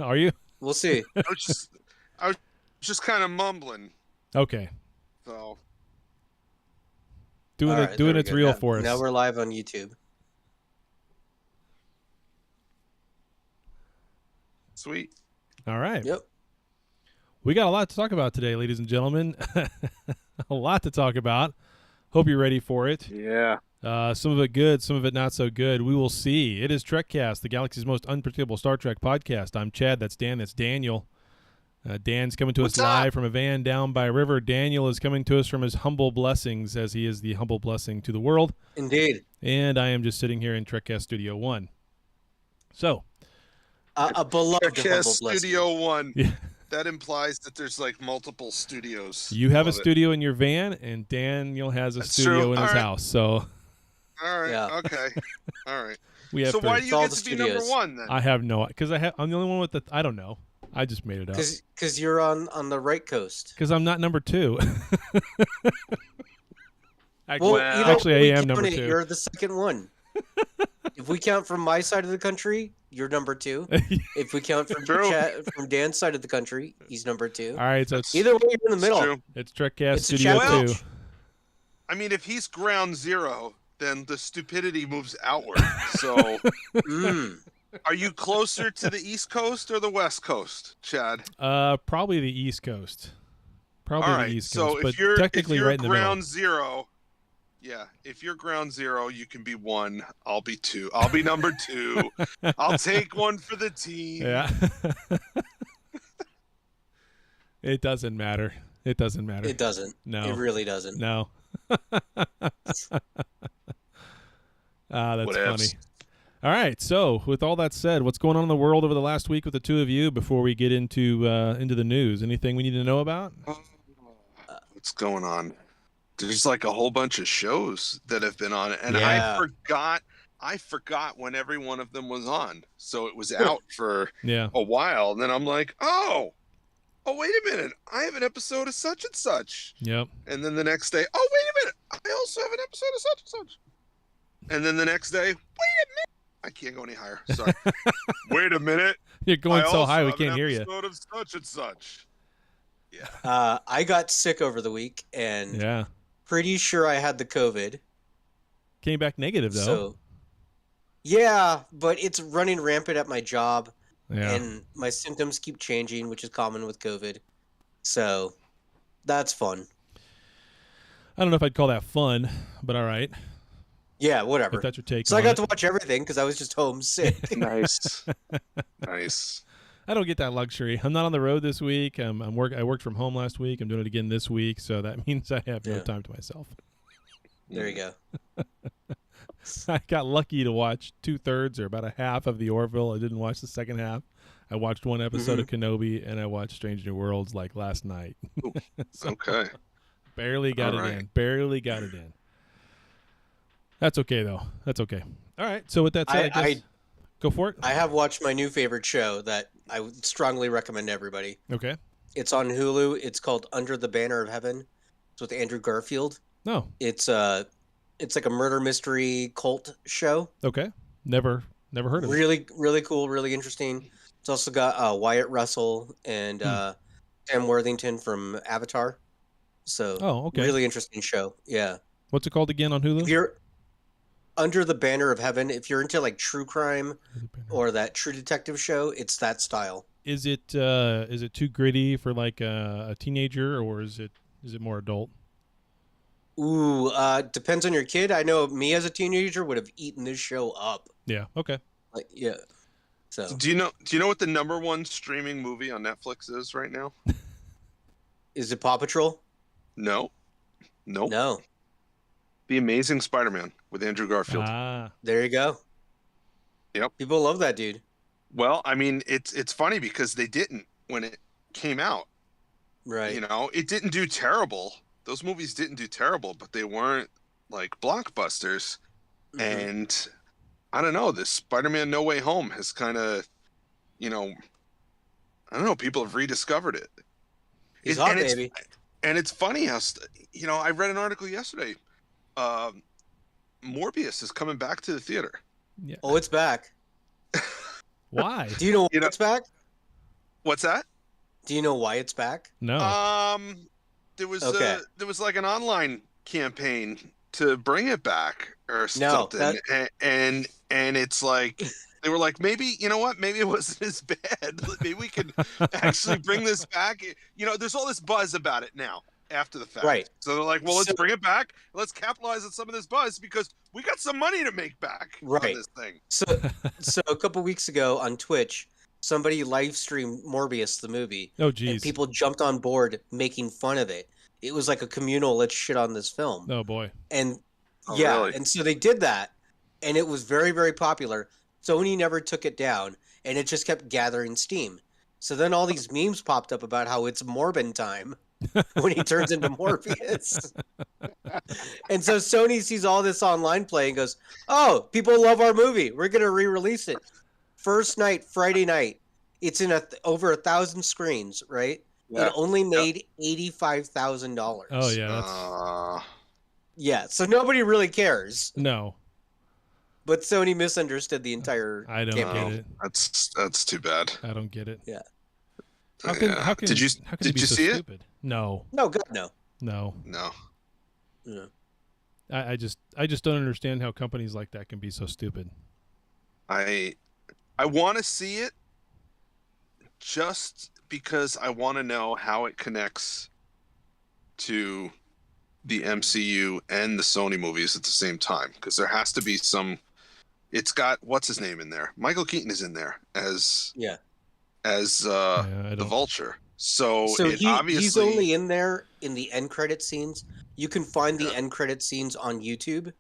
Are you? We'll see. I was just kind of mumbling. Okay. So Doing All it, right, doing there we its go. real Now- for us. Now we're live on YouTube. sweet. All right. Yep. We got a lot to talk about today, ladies and gentlemen. A lot to talk about. Hope you're ready for it. Yeah. Some of it good, some of it not so good. We will see. It is Trekcast, the galaxy's most unpredictable Star Trek podcast. I'm Chad. That's Dan. That's Daniel. Dan's coming to What's us live up? from a van down by a river. Daniel is coming to us from his humble blessings, as he is the humble blessing to the world. Indeed. And I am just sitting here in Trekcast Studio 1. So, A beloved humble Trekcast blessing. Studio 1. yeah, That implies that there's like multiple studios. you have a Love it. studio in your van, and Daniel has a That's studio true. in his All right. house. So, All right. Yeah. Okay. All right. we have So three. why do you all get the to be number studios. one then? I have no, because I'm the only one with the, I don't know. I just made it up. Because you're on the right coast. Because I'm not number 2. Well, Well, you know, actually, I we am count number it, 2. You're the second one. If we count from my side of the country, you're number 2. If we count from True. from Dan's side of the country, he's number 2. All right, so it's, Either way, you're in the It's middle. true. it's Trekcast It's a Studio challenge. 2. I mean, if he's ground zero, then the stupidity moves outward. So, Mm. are you closer to the East Coast or the West Coast, Chad? Probably the East Coast. Probably All right. the East So Coast, but if you're technically right in the ground middle. zero, yeah. If you're ground zero, you can be 1. I'll be 2. I'll be number 2. I'll take one for the team. Yeah. It doesn't matter. It doesn't matter. It doesn't. No. It really doesn't. No. That's Whatevs. funny. All right. So, with all that said, what's going on in the world over the last week with the two of you before we get into the news? Anything we need to know about? What's going on? There's like a whole bunch of shows that have been on, and Yeah. I forgot when every one of them was on. So it was out for Yeah. a while, and then I'm like, oh, wait a minute, I have an episode of such and such. Yep. And then the next day, oh, wait a minute, I also have an episode of such and such. And then the next day, wait a minute, I can't go any higher. Sorry. Wait a minute, You're going I so also high we have can't an hear you. episode of such and such. Yeah. I got sick over the week, and Yeah. pretty sure I had the COVID. Came back negative though. So, yeah, but it's running rampant at my job, Yeah. and my symptoms keep changing, which is common with COVID. So, that's fun. I don't know if I'd call that fun, but all right. Yeah, If whatever. that's your take So I on got it. to watch everything because I was just home sick. Nice. Nice. I don't get that luxury. I'm not on the road this week. I worked from home last week. I'm doing it again this week, so that means I have no Yeah. time to myself. There you go. I got lucky to watch 2/3 or about a half of the Orville. I didn't watch the second half. I watched one episode of Kenobi, and I watched Strange New Worlds like last night. So, Okay. barely got All it right. in. Barely got it in. That's okay though. That's okay. All right. So with that said, I guess go for it. I have watched my new favorite show that I would strongly recommend to everybody. Okay. It's on Hulu. It's called Under the Banner of Heaven. It's with Andrew Garfield. No. It's like a murder mystery cult show. Okay. Never heard of it. Really, really cool, really interesting. It's also got Wyatt Russell and Sam Worthington from Avatar. So, Oh, okay. really interesting show. Yeah. What's it called again on Hulu? If you're Under the Banner of Heaven, if you're into like true crime or that True Detective show, it's that style. Is it too gritty for like a teenager, or is it more adult? Ooh, depends on your kid. I know me as a teenager would have eaten this show up. Yeah. Okay. Like, yeah. So, Do you know what the #1 streaming movie on Netflix is right now? is it Paw Patrol? No. Nope. No. The Amazing Spider-Man with Andrew Garfield. Ah. There you go. Yep. People love that dude. Well, I mean, it's funny because they didn't when it came out. Right. You know, it didn't do terrible. Those movies didn't do terrible, but they weren't like blockbusters. Mhm. And I don't know, this Spider-Man No Way Home has kind of, you know, I don't know, people have rediscovered it. He's hot, and baby. And it's funny how, you know, I read an article yesterday. Morbius is coming back to the theater. Yeah. Oh, it's back. Why? Do you know You know- it's back? What's that? Do you know why it's back? No. There was Okay. there was like an online campaign to bring it back or No, something, and it's like they were like, maybe, you know what, maybe it wasn't as bad. Maybe we could actually bring this back. You know, there's all this buzz about it now after the fact. Right. So they're like, well, let's So- bring it back. Let's capitalize on some of this buzz because we got some money to make back on Right. this thing. So a couple weeks ago on Twitch, somebody live streamed Morbius the movie, Oh, and geez. people jumped on board making fun of it. It was like a communal let's shit on this film. Oh, boy. And Oh, yeah, really? and so they did that, and it was very, very popular. Sony never took it down, and it just kept gathering steam. So then all these memes popped up about how it's Morbin time when he turns into Morbius. And so Sony sees all this online play and goes, oh, people love our movie. We're going to re-release it. First night, Friday night. It's in over 1,000 screens, right? Yeah. It only made $85,000. Oh, yeah. That's Yeah, so nobody really cares. no. But Sony misunderstood the entire I don't campaign. get it. That's too bad. I don't get it. Yeah. How can Yeah. how can Did you how can it be so see it? stupid? No. No, God, no. No. No. No. I just don't understand how companies like that can be so stupid. I want to see it just because I want to know how it connects to the MCU and the Sony movies at the same time, because there has to be some. It's got what's his name in there. Michael Keaton is in there as Yeah. I the don't. Vulture. So it he's obviously only in there in the end credit scenes. You can find the Yeah. end credit scenes on YouTube.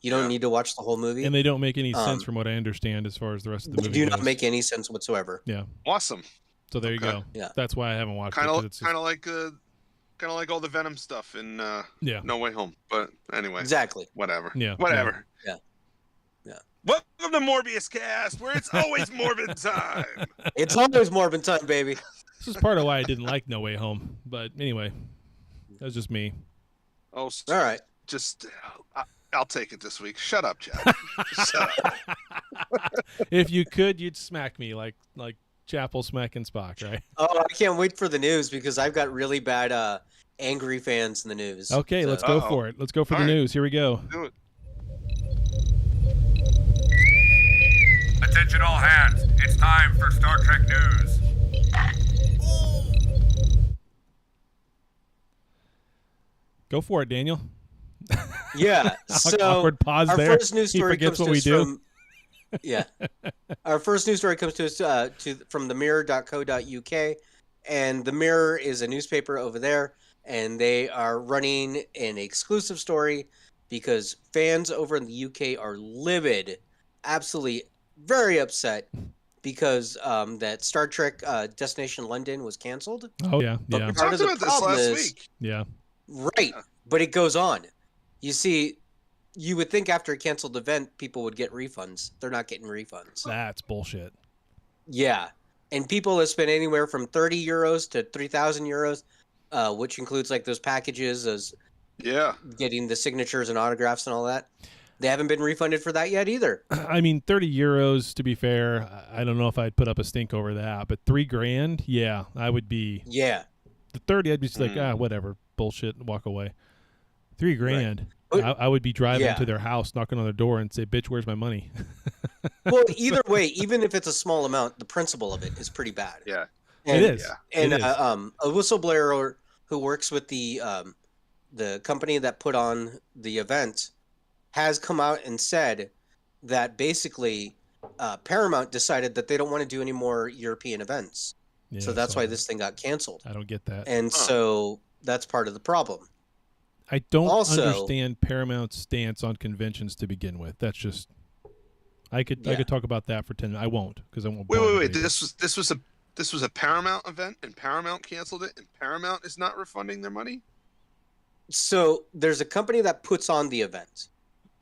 You don't Yeah. need to watch the whole movie. And they don't make any sense Um, from what I understand as far as the rest of the They movie do not goes. make any sense whatsoever. awesome. So there you Okay. go. Yeah. That's why I haven't watched Kind it. 'cause of it's just- kind of like all the Venom stuff in yeah. No Way Home. But anyway, Exactly. whatever. Yeah. Whatever. Yeah. Yeah. Welcome to Morbius Cast, where it's always Morbid time. It's always Morbin time, baby. This is part of why I didn't like No Way Home. But anyway, that's just me. Oh, All right. just I'll take it this week. Shut up, Chad. Shut up. If you could, you'd smack me like Chapel smacking Spock, right? Oh, I can't wait for the news because I've got really bad angry fans in the news. Okay, So- let's go Uh-oh. for it. Let's go for All the right. news. Here we go. Do it. Attention all hands. It's time for Star Trek news. Go for it, Daniel. Yeah. So Awkward pause our there. first news He story forgets comes what to we us do. from yeah. Our first news story comes to us from themirror.co.uk, and the Mirror is a newspaper over there, and they are running an exclusive story because fans over in the UK are livid, absolutely very upset because that Star Trek Destination London was canceled. Oh yeah, But yeah, We part talked of the about this problem last is- week. yeah. Right, but it goes on. You see, you would think after a canceled event, people would get refunds. They're not getting refunds. That's bullshit. Yeah, and people have spent anywhere from 30 euros to 3,000 euros, which includes like those packages as Yeah. getting the signatures and autographs and all that. They haven't been refunded for that yet either. I mean, 30 euros. To be fair, I don't know if I'd put up a stink over that, but $3,000, yeah, I would be. Yeah, The 30, I'd be just like, Mm. whatever, bullshit, and walk away. $3,000, But- I would be driving yeah. to their house, knocking on their door, and say, "Bitch, where's my money?" well, either way, even if it's a small amount, the principle of it is pretty bad. Yeah. And, It is. yeah. And It is. a whistleblower who works with the company that put on the event has come out and said that basically Paramount decided that they don't want to do any more European events. Yeah, So that's so why this thing got canceled. I don't get that. And Huh. so that's part of the problem. I don't also- understand Paramount's stance on conventions to begin with. That's just. I could Yeah. talk about that for 10 minutes. I won't because I won't. Wait. bore everybody. This was a Paramount event, and Paramount canceled it, and Paramount is not refunding their money. So there's a company that puts on the event,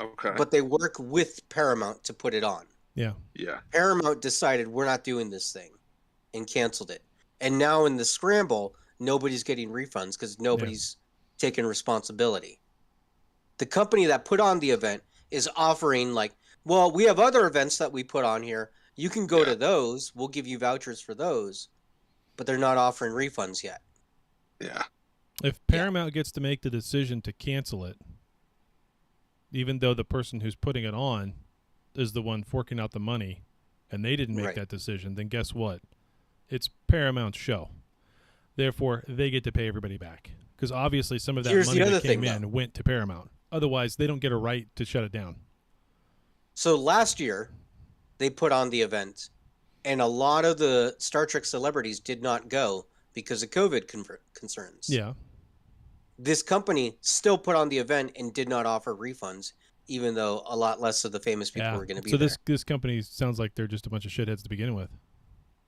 Okay. but they work with Paramount to put it on. Yeah. yeah. Paramount decided we're not doing this thing and canceled it. And now in the scramble, nobody's getting refunds because nobody's taking responsibility. The company that put on the event is offering like, well, we have other events that we put on here. You can go Yeah. to those. We'll give you vouchers for those. but they're not offering refunds yet. Yeah. If Paramount gets to make the decision to cancel it, even though the person who's putting it on is the one forking out the money, and they didn't make that decision, then guess what? It's Paramount's show. Therefore, they get to pay everybody back. Because obviously some of that money that came in went to Paramount. Otherwise, they don't get a right to shut it down. So last year, they put on the event, and a lot of the Star Trek celebrities did not go because of COVID concerns. Yeah. This company still put on the event and did not offer refunds, even though a lot less of the famous people were going to be there. So this company sounds like they're just a bunch of shitheads to begin with.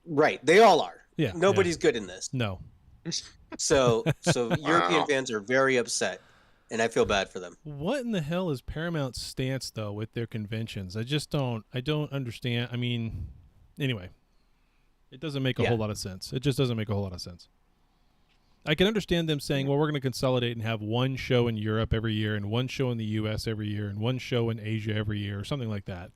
Right. They all are. Yeah. Nobody's good in this. No. So European fans are very upset, and I feel bad for them. What in the hell is Paramount's stance, though, with their conventions? I don't understand. I mean, anyway, it doesn't make a whole lot of sense. It just doesn't make a whole lot of sense. I can understand them saying, well, we're going to consolidate and have one show in Europe every year and one show in the U.S. every year and one show in Asia every year or something like that.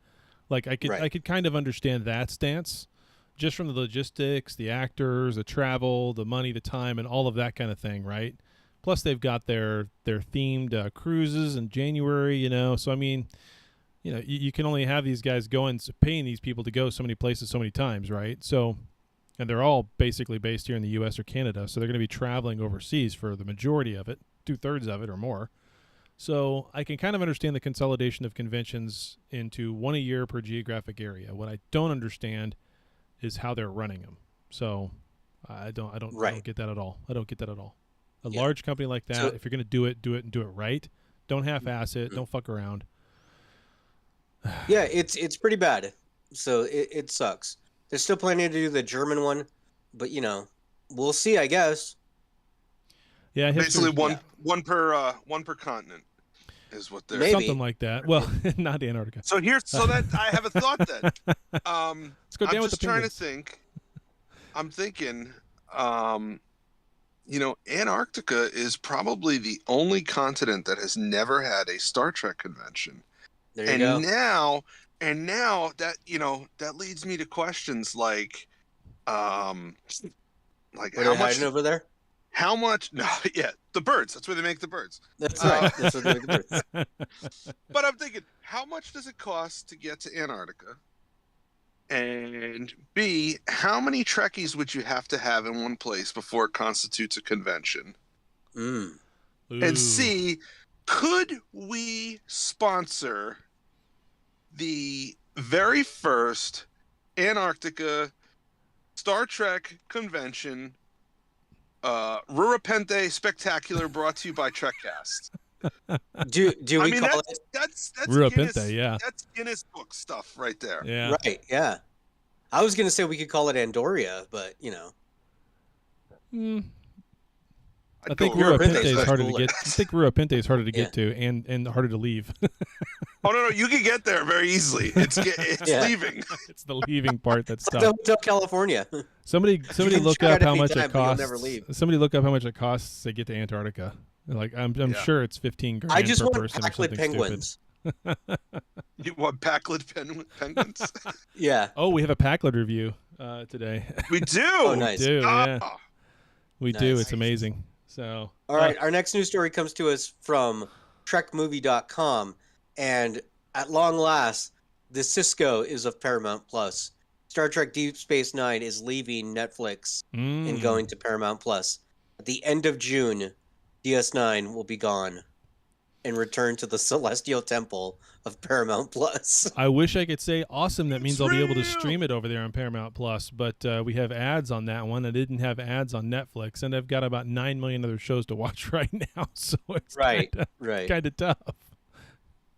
Like, I could kind of understand that stance just from the logistics, the actors, the travel, the money, the time, and all of that kind of thing, right? Plus, they've got their themed cruises in January, So, I mean, you can only have these guys paying these people to go so many places so many times, right? So, and they're all basically based here in the U.S. or Canada, so they're going to be traveling overseas for the majority of it, 2/3 of it or more. So I can kind of understand the consolidation of conventions into one a year per geographic area. What I don't understand is how they're running them. So I don't get that at all. I don't get that at all. A large company like that, if you're going to do it and do it right. Don't half-ass it. Don't fuck around. Yeah, it's pretty bad. So it sucks. They're still planning to do the German one, but we'll see, I guess. Yeah, basically one per continent is what they're something like that. Well, not Antarctica. So that I have a thought then. Let's go down I'm with just the trying to think. I'm thinking, Antarctica is probably the only continent that has never had a Star Trek convention. There you go. Now that that leads me to questions like what how much over there? How much? No, yeah, the birds. That's where they make the birds. That's right. That's where they make the birds. But I'm thinking, how much does it cost to get to Antarctica? And B, how many Trekkies would you have to have in one place before it constitutes a convention? And C, could we sponsor the very first Antarctica Star Trek convention, Rurapente Spectacular, brought to you by Trekcast? Do we call it? That's Rurapente, Guinness, yeah. That's Guinness Book stuff right there. Yeah. Right, yeah. I was gonna say we could call it Andoria, but I think Rurapente is harder to get. I think Rurapente is harder to get to and harder to leave. Oh no, you can get there very easily. It's leaving. It's the leaving part that's tough. Hotel California. Somebody look up how much it costs. Never leave. Somebody look up how much it costs to get to Antarctica. Like I'm sure it's $15,000 I just per want person or something penguins. You want Packlid penguins? Yeah. Oh, we have a Packlid review today. We do. Oh, nice. We do. Yeah. We Nice. do. It's amazing. So. All right, our next news story comes to us from trekmovie.com, and at long last, the Cisco is of Paramount Plus. Star Trek Deep Space Nine is leaving Netflix and going to Paramount Plus. At the end of June, DS9 will be gone and return to the Celestial Temple of Paramount Plus. I wish I could say awesome. That means I'll be able to stream it over there on Paramount Plus, but we have ads on that one. I didn't have ads on Netflix, and I've got about 9 million other shows to watch right now, so it's kind of tough.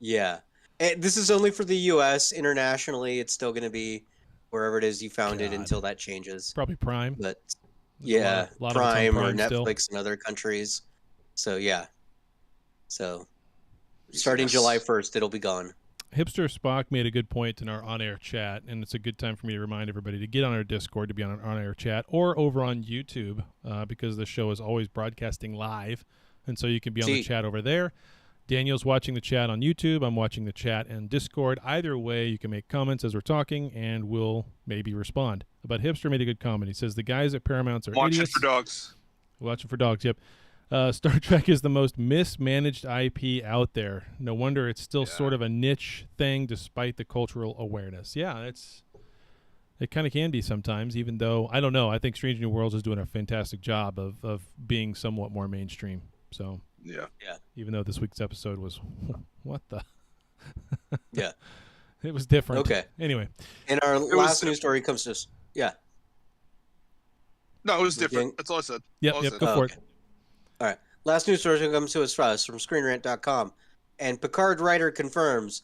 Yeah. And this is only for the U.S. Internationally, it's still going to be wherever it is you found it until that changes. Probably Prime. But a lot Prime or Prime Netflix still. in other countries. So, yeah. So, starting July 1st, it'll be gone. Hipster Spock made a good point in our on-air chat, and it's a good time for me to remind everybody to get on our Discord to be on our on-air chat or over on YouTube because the show is always broadcasting live, and so you can be on the chat over there. Daniel's watching the chat on YouTube. I'm watching the chat and Discord. Either way, you can make comments as we're talking, and we'll maybe respond. But Hipster made a good comment. He says, the guys at Paramount are Watch idiots. it for dogs. Watching for dogs, yep. Star Trek is the most mismanaged IP out there. No wonder it's still sort of a niche thing despite the cultural awareness. Yeah, it kind of can be sometimes, even though, I don't know, I think Strange New Worlds is doing a fantastic job of being somewhat more mainstream. So... Yeah. Even though this week's episode was, what the? Yeah. It was different. Okay. Anyway. And our last news story comes to us. Yeah. No, it was different. That's all I said. Yep, go for it. All right. Last news story comes to us from ScreenRant.com. And Picard writer confirms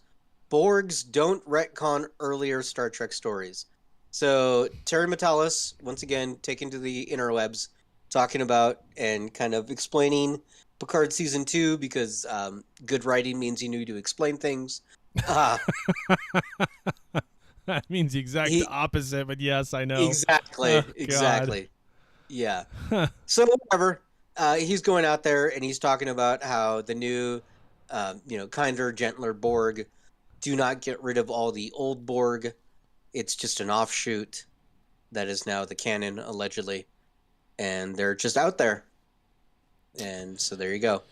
Borgs don't retcon earlier Star Trek stories. So Terry Matalas, once again, taken to the interwebs, talking about and kind of explaining Picard Season 2 because good writing means you need to explain things. That means the exact opposite, but yes, I know. Exactly. Oh, exactly. Yeah. So whatever. He's going out there and he's talking about how the new, kinder, gentler Borg do not get rid of all the old Borg. It's just an offshoot that is now the canon, allegedly. And they're just out there. And so there you go.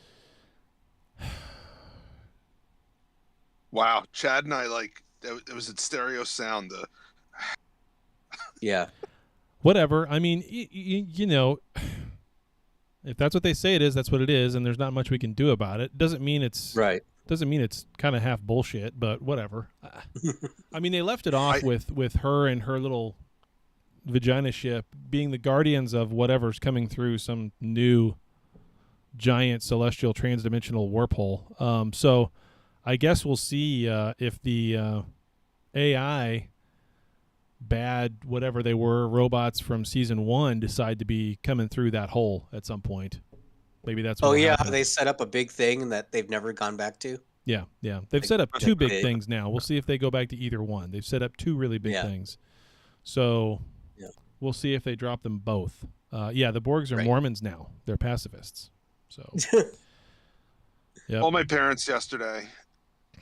Wow. Chad and I, it was in stereo sound. Yeah. Whatever. I mean, you know, if that's what they say it is, that's what it is, and there's not much we can do about it. Doesn't mean it's right. Doesn't mean it's kind of half bullshit, but whatever. I mean, they left it off with her and her little vagina ship being the guardians of whatever's coming through some new giant celestial transdimensional warp hole. So I guess we'll see if the AI bad whatever they were robots from season 1 decide to be coming through that hole at some point. Maybe that's what happen. They set up a big thing that they've never gone back to. Yeah. They've set up 2 big things now. We'll see if they go back to either one. They've set up 2 really big things. So we'll see if they drop them both. The Borgs are Mormons now. They're pacifists. So Called my parents yesterday,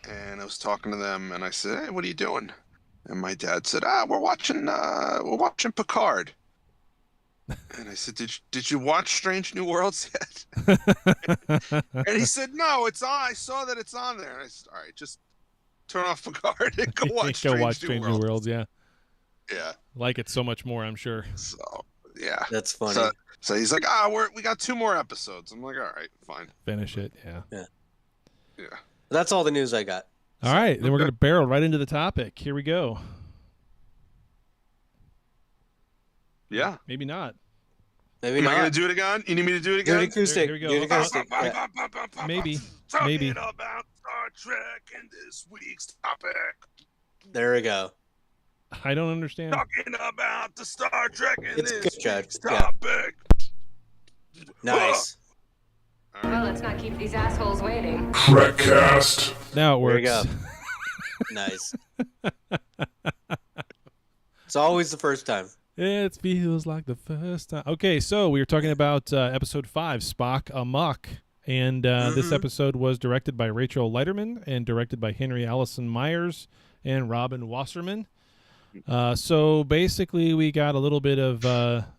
and I was talking to them, and I said, "Hey, what are you doing?" And my dad said, we're watching Picard." And I said, "Did you watch Strange New Worlds yet?" And he said, "No, it's on. I saw that it's on there." And I said, "All right, just turn off Picard and go watch Strange New Worlds." Yeah. Yeah. Like it so much more, I'm sure. So yeah, that's funny. So he's like, we got 2 more episodes. I'm like, all right, fine. Finish it. Yeah. That's all the news I got. All right, then we're going to barrel right into the topic. Here we go. Yeah. Maybe not. Maybe Am not. I going to do it again? You need me to do it again? Do it acoustic. Here we go. Do it acoustic. Maybe. Talking about Star Trek and this week's topic. There we go. I don't understand. Talking about the Star Trek and It's this good, Chad. week's topic. Nice. Well, let's not keep these assholes waiting. Trekcast. Now it works. There you go. Nice. It's always the first time. It feels like the first time. Okay, so we were talking about episode 5, Spock Amok. And this episode was directed by Rachel Leiterman and directed by Henry Allison Myers and Robin Wasserman. So basically, we got a little bit of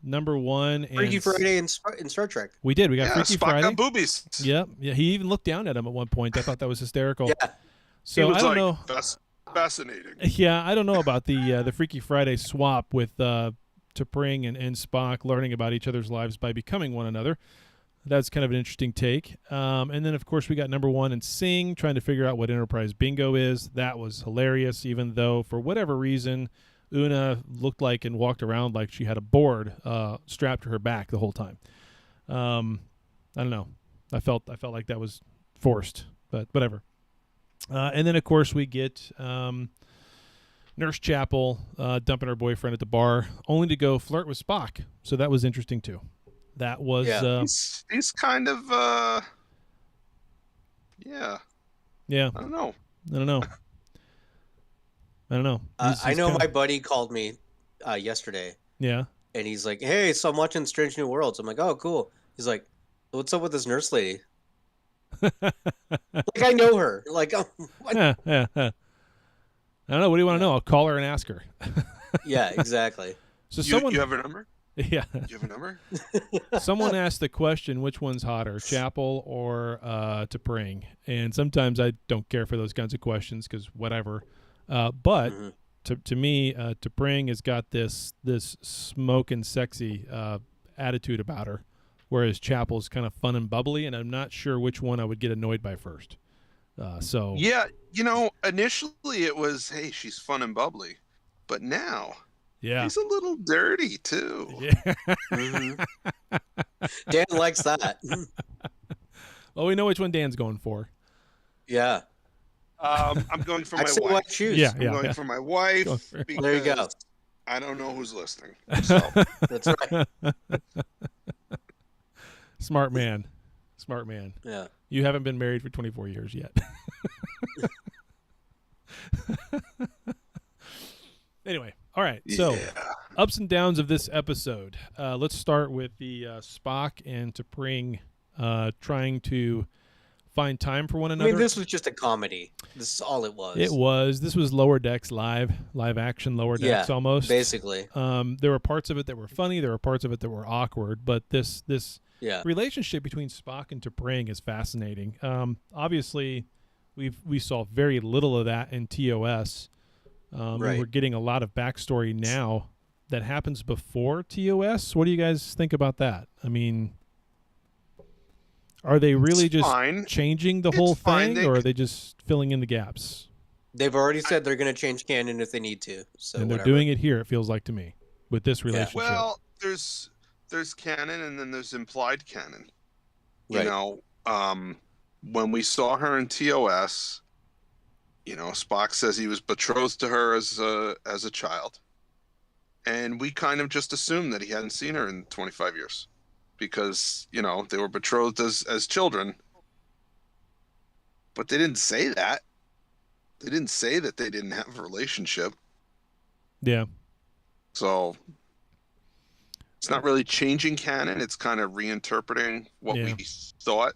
number 1 and Freaky Friday in Star Trek. We did. We got Freaky Spock Friday. got boobies. Yep. Yeah. He even looked down at him at one point. I thought that was hysterical. Yeah. So I don't know. That's fascinating. Yeah, I don't know about the Freaky Friday swap with T'Pring and Spock learning about each other's lives by becoming one another. That's kind of an interesting take. And then, of course, we got number 1 and Sing trying to figure out what Enterprise Bingo is. That was hilarious, even though, for whatever reason, Una looked like and walked around like she had a board strapped to her back the whole time. I don't know. I felt like that was forced, but whatever. And then, of course, we get Nurse Chapel dumping her boyfriend at the bar, only to go flirt with Spock. So that was interesting, too. That was he's kind of yeah. I don't know. I know my buddy called me yesterday. Yeah. And he's like, "Hey, so I'm watching Strange New Worlds." I'm like, "Oh, cool." He's like, "What's up with this nurse lady?" Like I know her. Like, what? I don't know. What do you want to know? I'll call her and ask her. Yeah, exactly. So You have a number? yeah, Do you have a number? someone asked the question, which one's hotter, Chapel or T'Pring? And sometimes I don't care for those kinds of questions because whatever. But Mhm. to me, T'Pring has got this smoke and sexy attitude about her, whereas Chapel's kind of fun and bubbly, and I'm not sure which one I would get annoyed by first. So Yeah, initially it was, hey, she's fun and bubbly, but now yeah, she's a little dirty too. yeah. Mhm. Dan likes that. Well, we know which one Dan's going for. Yeah. I'm going for I my say wife. white shoes. Yeah, I'm yeah, going yeah. for my wife Go for it. because There you go. I don't know who's listening. So That's right. Smart man. Smart man. Yeah. You haven't been married for 24 years yet. Anyway, all right. So, yeah. ups and downs of this episode. Let's start with the Spock and T'Pring trying to find time for one I another. mean, this was just a comedy. This is all it was. It was. This was Lower Decks live action Lower Decks Yeah, almost. basically. There were parts of it that were funny. There were parts of it that were awkward. But this Yeah. relationship between Spock and T'Pring is fascinating. Obviously, we saw very little of that in TOS. And Right. we're getting a lot of backstory now that happens before TOS. What do you guys think about that? I mean, are they really It's just fine. changing the It's whole fine. thing, or are they just filling in the gaps? They've already said they're going to change canon if they need to. So And they're whatever. doing it here, it feels like to me, with this relationship. Well, there's canon and then there's implied canon. Right. When we saw her in TOS, Spock says he was betrothed to her as a child, and we kind of just assumed that he hadn't seen her in 25 years, because they were betrothed as children. But they didn't say that. They didn't say that they didn't have a relationship. Yeah. So it's not really changing canon. It's kind of reinterpreting what Yeah. we thought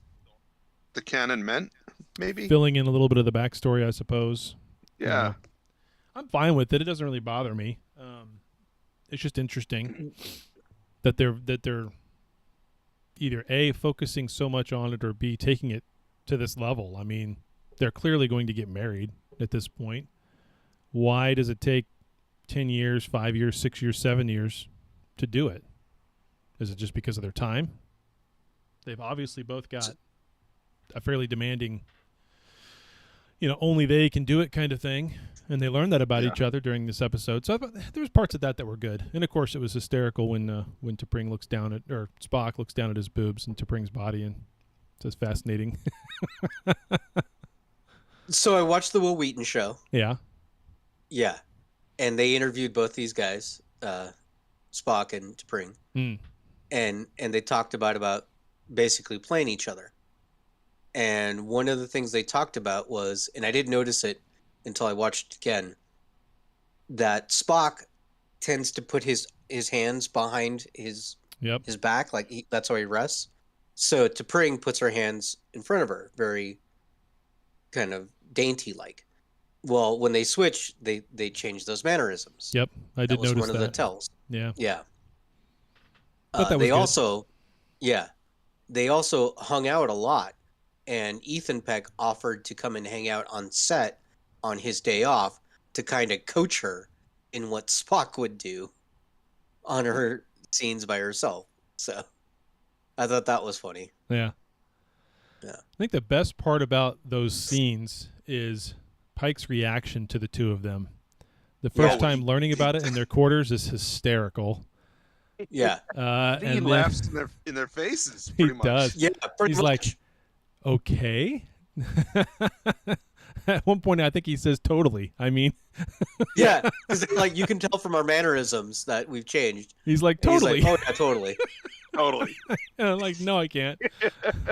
the canon meant, maybe. Filling in a little bit of the backstory, I suppose. Yeah. I'm fine with it. It doesn't really bother me. It's just interesting that they're either A, focusing so much on it, or B, taking it to this level. I mean, they're clearly going to get married at this point. Why does it take 10 years, 5 years, 6 years, 7 years to do it? Is it just because of their time? They've obviously both got a fairly demanding, only they can do it kind of thing. And they learned that about each other during this episode. So there's parts of that were good. And of course, it was hysterical when T'Pring looks down at, or Spock looks down at his boobs and T'Pring's body, and it's just fascinating. So I watched the Will Wheaton show. Yeah. Yeah. And they interviewed both these guys, Spock and T'Pring. Mm. And they talked about basically playing each other. And one of the things they talked about was, and I didn't notice it until I watched it again, that Spock tends to put his hands behind his back, like that's how he rests. So T'Pring puts her hands in front of her, very kind of dainty like. Well, when they switch, they change those mannerisms. Yep, I did that was notice one of the tells. Yeah. Yeah. Thought that was they good. also hung out a lot, and Ethan Peck offered to come and hang out on set on his day off to kind of coach her in what Spock would do on her scenes by herself. So I thought that was funny. Yeah. Yeah. I think the best part about those scenes is Pike's reaction to the two of them. The first time learning about it in their quarters is hysterical. Yeah. I think he and laughs in their faces. He Pretty much. does. Yeah, pretty He's much. like, okay. At one point, I think he says totally. I mean, Yeah, because like you can tell from our mannerisms that we've changed. he's like, And totally. He's like, oh yeah, totally. Totally. And I'm like, no, I can't.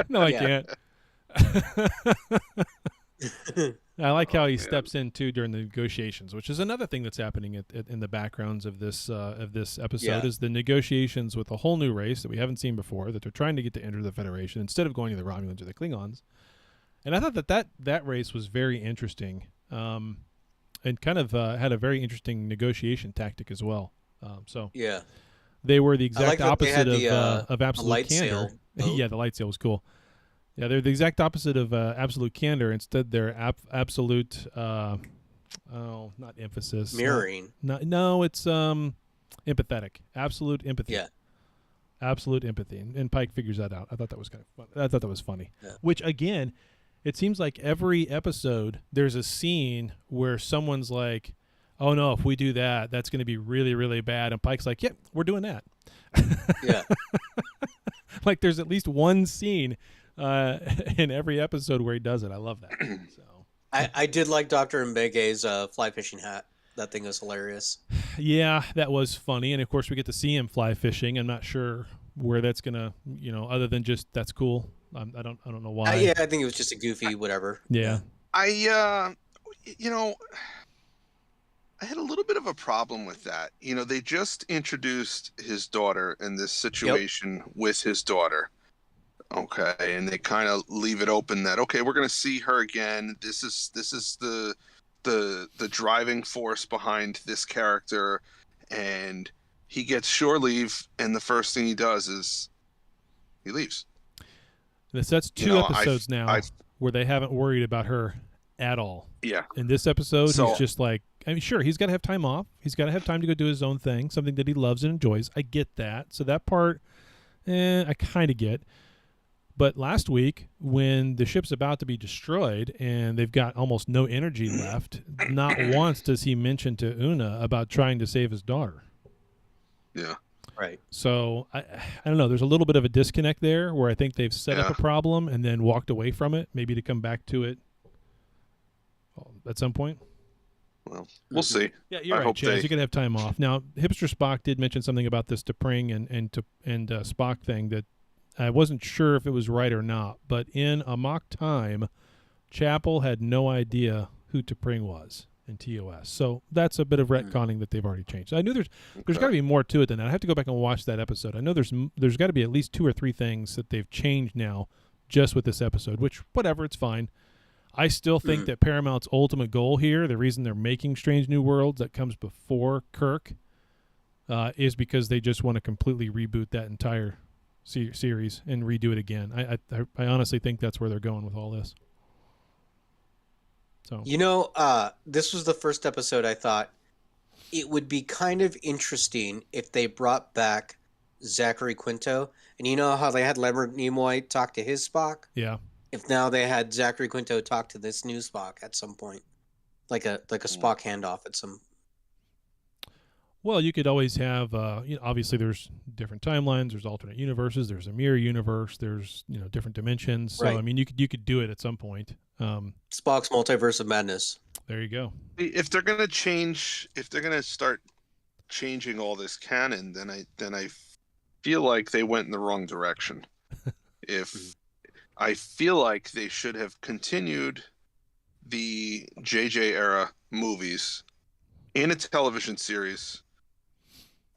No, I Yeah. can't. I like how he steps in too during the negotiations, which is another thing that's happening in the backgrounds of this episode. Yeah. Is the negotiations with a whole new race that we haven't seen before, that they're trying to get to enter the Federation instead of going to the Romulans or the Klingons. And I thought that race was very interesting, and kind of had a very interesting negotiation tactic as well. So Yeah. they were the I like exact that they opposite had of absolute light candor. sail boat. Yeah, the light sail was cool. Yeah, they're the exact opposite of absolute candor. Instead, they're absolute. Not emphasis. Mirroring. No, it's empathetic. Absolute empathy. Yeah. Absolute empathy, and Pike figures that out. I thought that was kind of fun. I thought that was funny. Yeah. Which again, it seems like every episode there's a scene where someone's like, "Oh no, if we do that, that's going to be really, really bad," and Pike's like, "Yep, we're doing that." Yeah. Like there's at least one scene in every episode where he does it. I love that. So I did like Dr. Mbege's fly fishing hat. That thing was hilarious. yeah, that was funny, and of course we get to see him fly fishing. I'm not sure where that's gonna, other than just that's cool. I don't know why. Yeah, I think it was just a goofy whatever. Yeah. I had a little bit of a problem with that. They just introduced his daughter in this situation with his daughter. Okay, and they kind of leave it open that okay, we're going to see her again. This is the driving force behind this character, and he gets shore leave, and the first thing he does is he leaves. That's two episodes now where they haven't worried about her at all. Yeah. In this episode, So- he's just like, sure, he's got to have time off. He's got to have time to go do his own thing, something that he loves and enjoys. I get that. So that part, I kind of get. But last week, when the ship's about to be destroyed and they've got almost no energy left, not once does he mention to Una about trying to save his daughter. Yeah. Right. So I don't know. There's a little bit of a disconnect there where I think they've set up a problem and then walked away from it, maybe to come back to it at some point. Well, we'll see. Yeah, you're right, Chaz. You could have time off. Now, Hipster Spock did mention something about this T'Pring and Spock thing that I wasn't sure if it was right or not. But in a mock time, Chapel had no idea who T'Pring was in TOS. So that's a bit of retconning that they've already changed. I knew there's got to be more to it than that. I have to go back and watch that episode. I know there's got to be at least 2 or 3 things that they've changed now just with this episode, which, whatever, it's fine. I still think that Paramount's ultimate goal here, the reason they're making Strange New Worlds that comes before Kirk, is because they just want to completely reboot that entire series and redo it again. I honestly think that's where they're going with all this. So this was the first episode I thought it would be kind of interesting if they brought back Zachary Quinto, and you know how they had Leonard Nimoy talk to his Spock? Yeah. If now they had Zachary Quinto talk to this new Spock at some point, like a Spock handoff at some. Well, you could always have. Obviously, there's different timelines. There's alternate universes. There's a mirror universe. There's different dimensions. So Right. I mean, you could do it at some point. Spock's Multiverse of Madness. There you go. If they're gonna start changing all this canon, then I feel like they went in the wrong direction. I feel like they should have continued the JJ era movies in a television series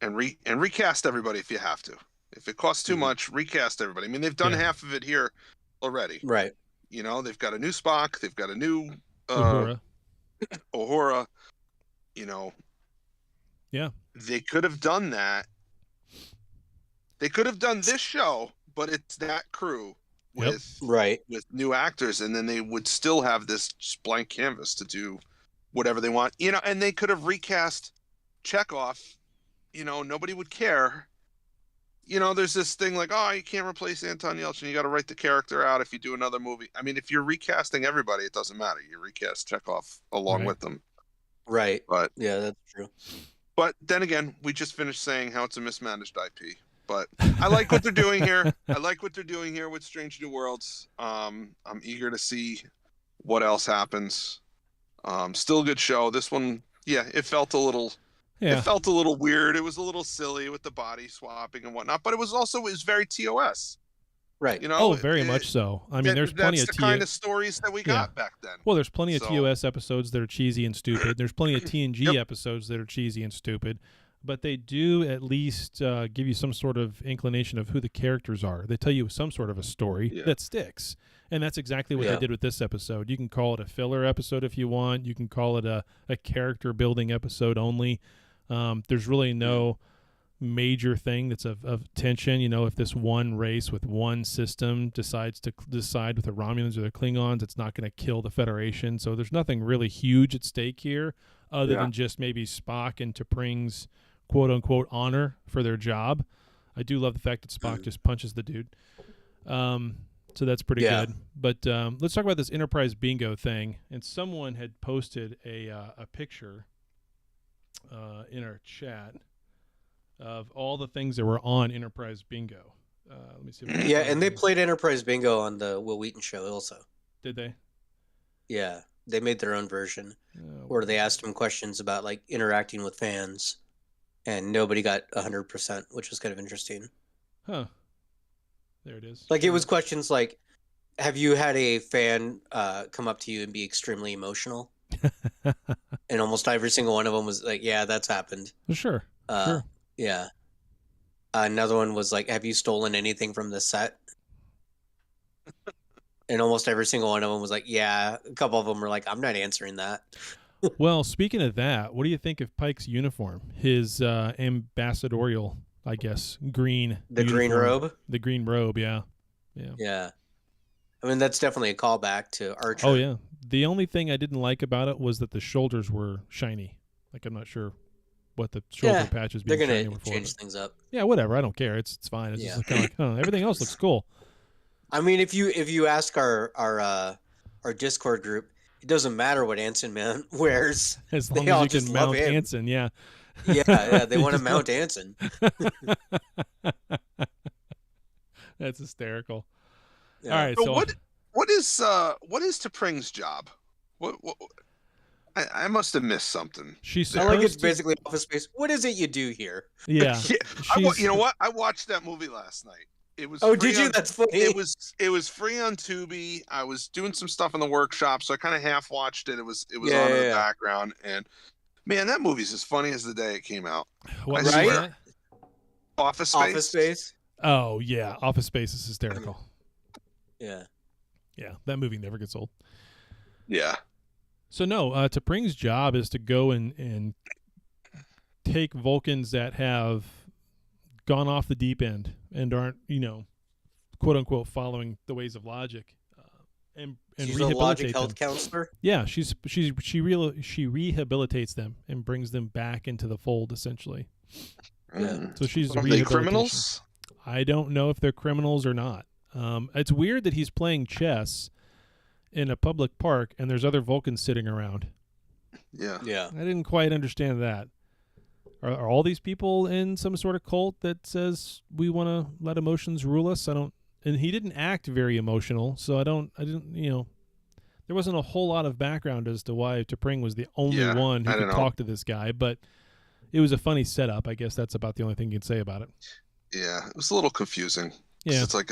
and recast everybody if you have to. If it costs too much, recast everybody. I mean, they've done half of it here already. Right. They've got a new Spock, they've got a new Uhura. Yeah. They could have done that. They could have done this show, but it's that crew with new actors, and then they would still have this just blank canvas to do whatever they want. And they could have recast Chekhov. Nobody would care. There's this thing like, oh, you can't replace Anton Yelchin. You got to write the character out if you do another movie. I mean, if you're recasting everybody, it doesn't matter. You recast Chekhov along with them. Right. But yeah, that's true. But then again, we just finished saying how it's a mismanaged IP. But I like what they're doing here. I like what they're doing here with Strange New Worlds. I'm eager to see what else happens. Still a good show. This one, it felt a little weird. It was a little silly with the body swapping and whatnot. But it was very TOS. Right. Very much so. I mean, there's plenty of that's the kind of stories that we got back then. Well, there's plenty of TOS episodes that are cheesy and stupid. There's plenty of TNG episodes that are cheesy and stupid. but they do at least give you some sort of inclination of who the characters are. They tell you some sort of a story that sticks. And that's exactly what they did with this episode. You can call it a filler episode if you want. You can call it a character building episode only. There's really no major thing that's of tension. You know, if this one race with one system decides to decide with the Romulans or the Klingons, it's not going to kill the Federation. So there's nothing really huge at stake here other than just maybe Spock and T'Pring's quote-unquote honor for their job. I do love the fact that Spock just punches the dude. So that's pretty good. But let's talk about this Enterprise bingo thing. And someone had posted a picture in our chat of all the things that were on Enterprise bingo. Let me see. And they played Enterprise bingo on the Will Wheaton show also. Did they? Yeah, they made their own version where they asked him questions about like interacting with fans, and nobody got 100%, which was kind of interesting. Huh. There it is. Like it was questions like, have you had a fan come up to you and be extremely emotional? And almost every single one of them was like, yeah, that's happened. Sure. Yeah. Another one was like, have you stolen anything from the set? And almost every single one of them was like, yeah. A couple of them were like, I'm not answering that. Well, speaking of that, what do you think of Pike's uniform? His ambassadorial, I guess, green. The uniform. green robe? The green robe, yeah. Yeah. I mean, that's definitely a callback to Archer. Oh, yeah. The only thing I didn't like about it was that the shoulders were shiny. Like, I'm not sure what the shoulder patches being they're shiny gonna were for. change things up. Yeah, whatever. I don't care. It's fine. It's just kind of like, everything else looks cool. I mean, if you ask our Discord group, it doesn't matter what Anson man wears. As long as you can mount Anson, yeah, they want to mount Anson. That's hysterical. Yeah. All right, So so what is T'Pring's job? What I must have missed something. She's I like it's basically Office Space. What is it you do here? Yeah. You know what? I watched that movie last night. It was did you? That's funny. It was free on Tubi. I was doing some stuff in the workshop, so I kind of half watched it. It was on in the background, and man, that movie's as funny as the day it came out. What, I swear. right? Office Space. Office Space. Oh yeah, Office Space is hysterical. Yeah, that movie never gets old. Yeah. So no, T'Pring's job is to go and take Vulcans that have gone off the deep end and aren't, quote unquote, following the ways of logic, and she's rehabilitate a logic them. health counselor. Yeah, she rehabilitates them and brings them back into the fold, essentially. Yeah. So she's Are they criminals? I don't know if they're criminals or not. It's weird that he's playing chess in a public park and there's other Vulcans sitting around. Yeah. Yeah. I didn't quite understand that. Are all these people in some sort of cult that says we want to let emotions rule us? And he didn't act very emotional, so I didn't, there wasn't a whole lot of background as to why T'Pring was the only one who could talk to this guy, but it was a funny setup. I guess that's about the only thing you can say about it. Yeah, it was a little confusing. Yeah. It's like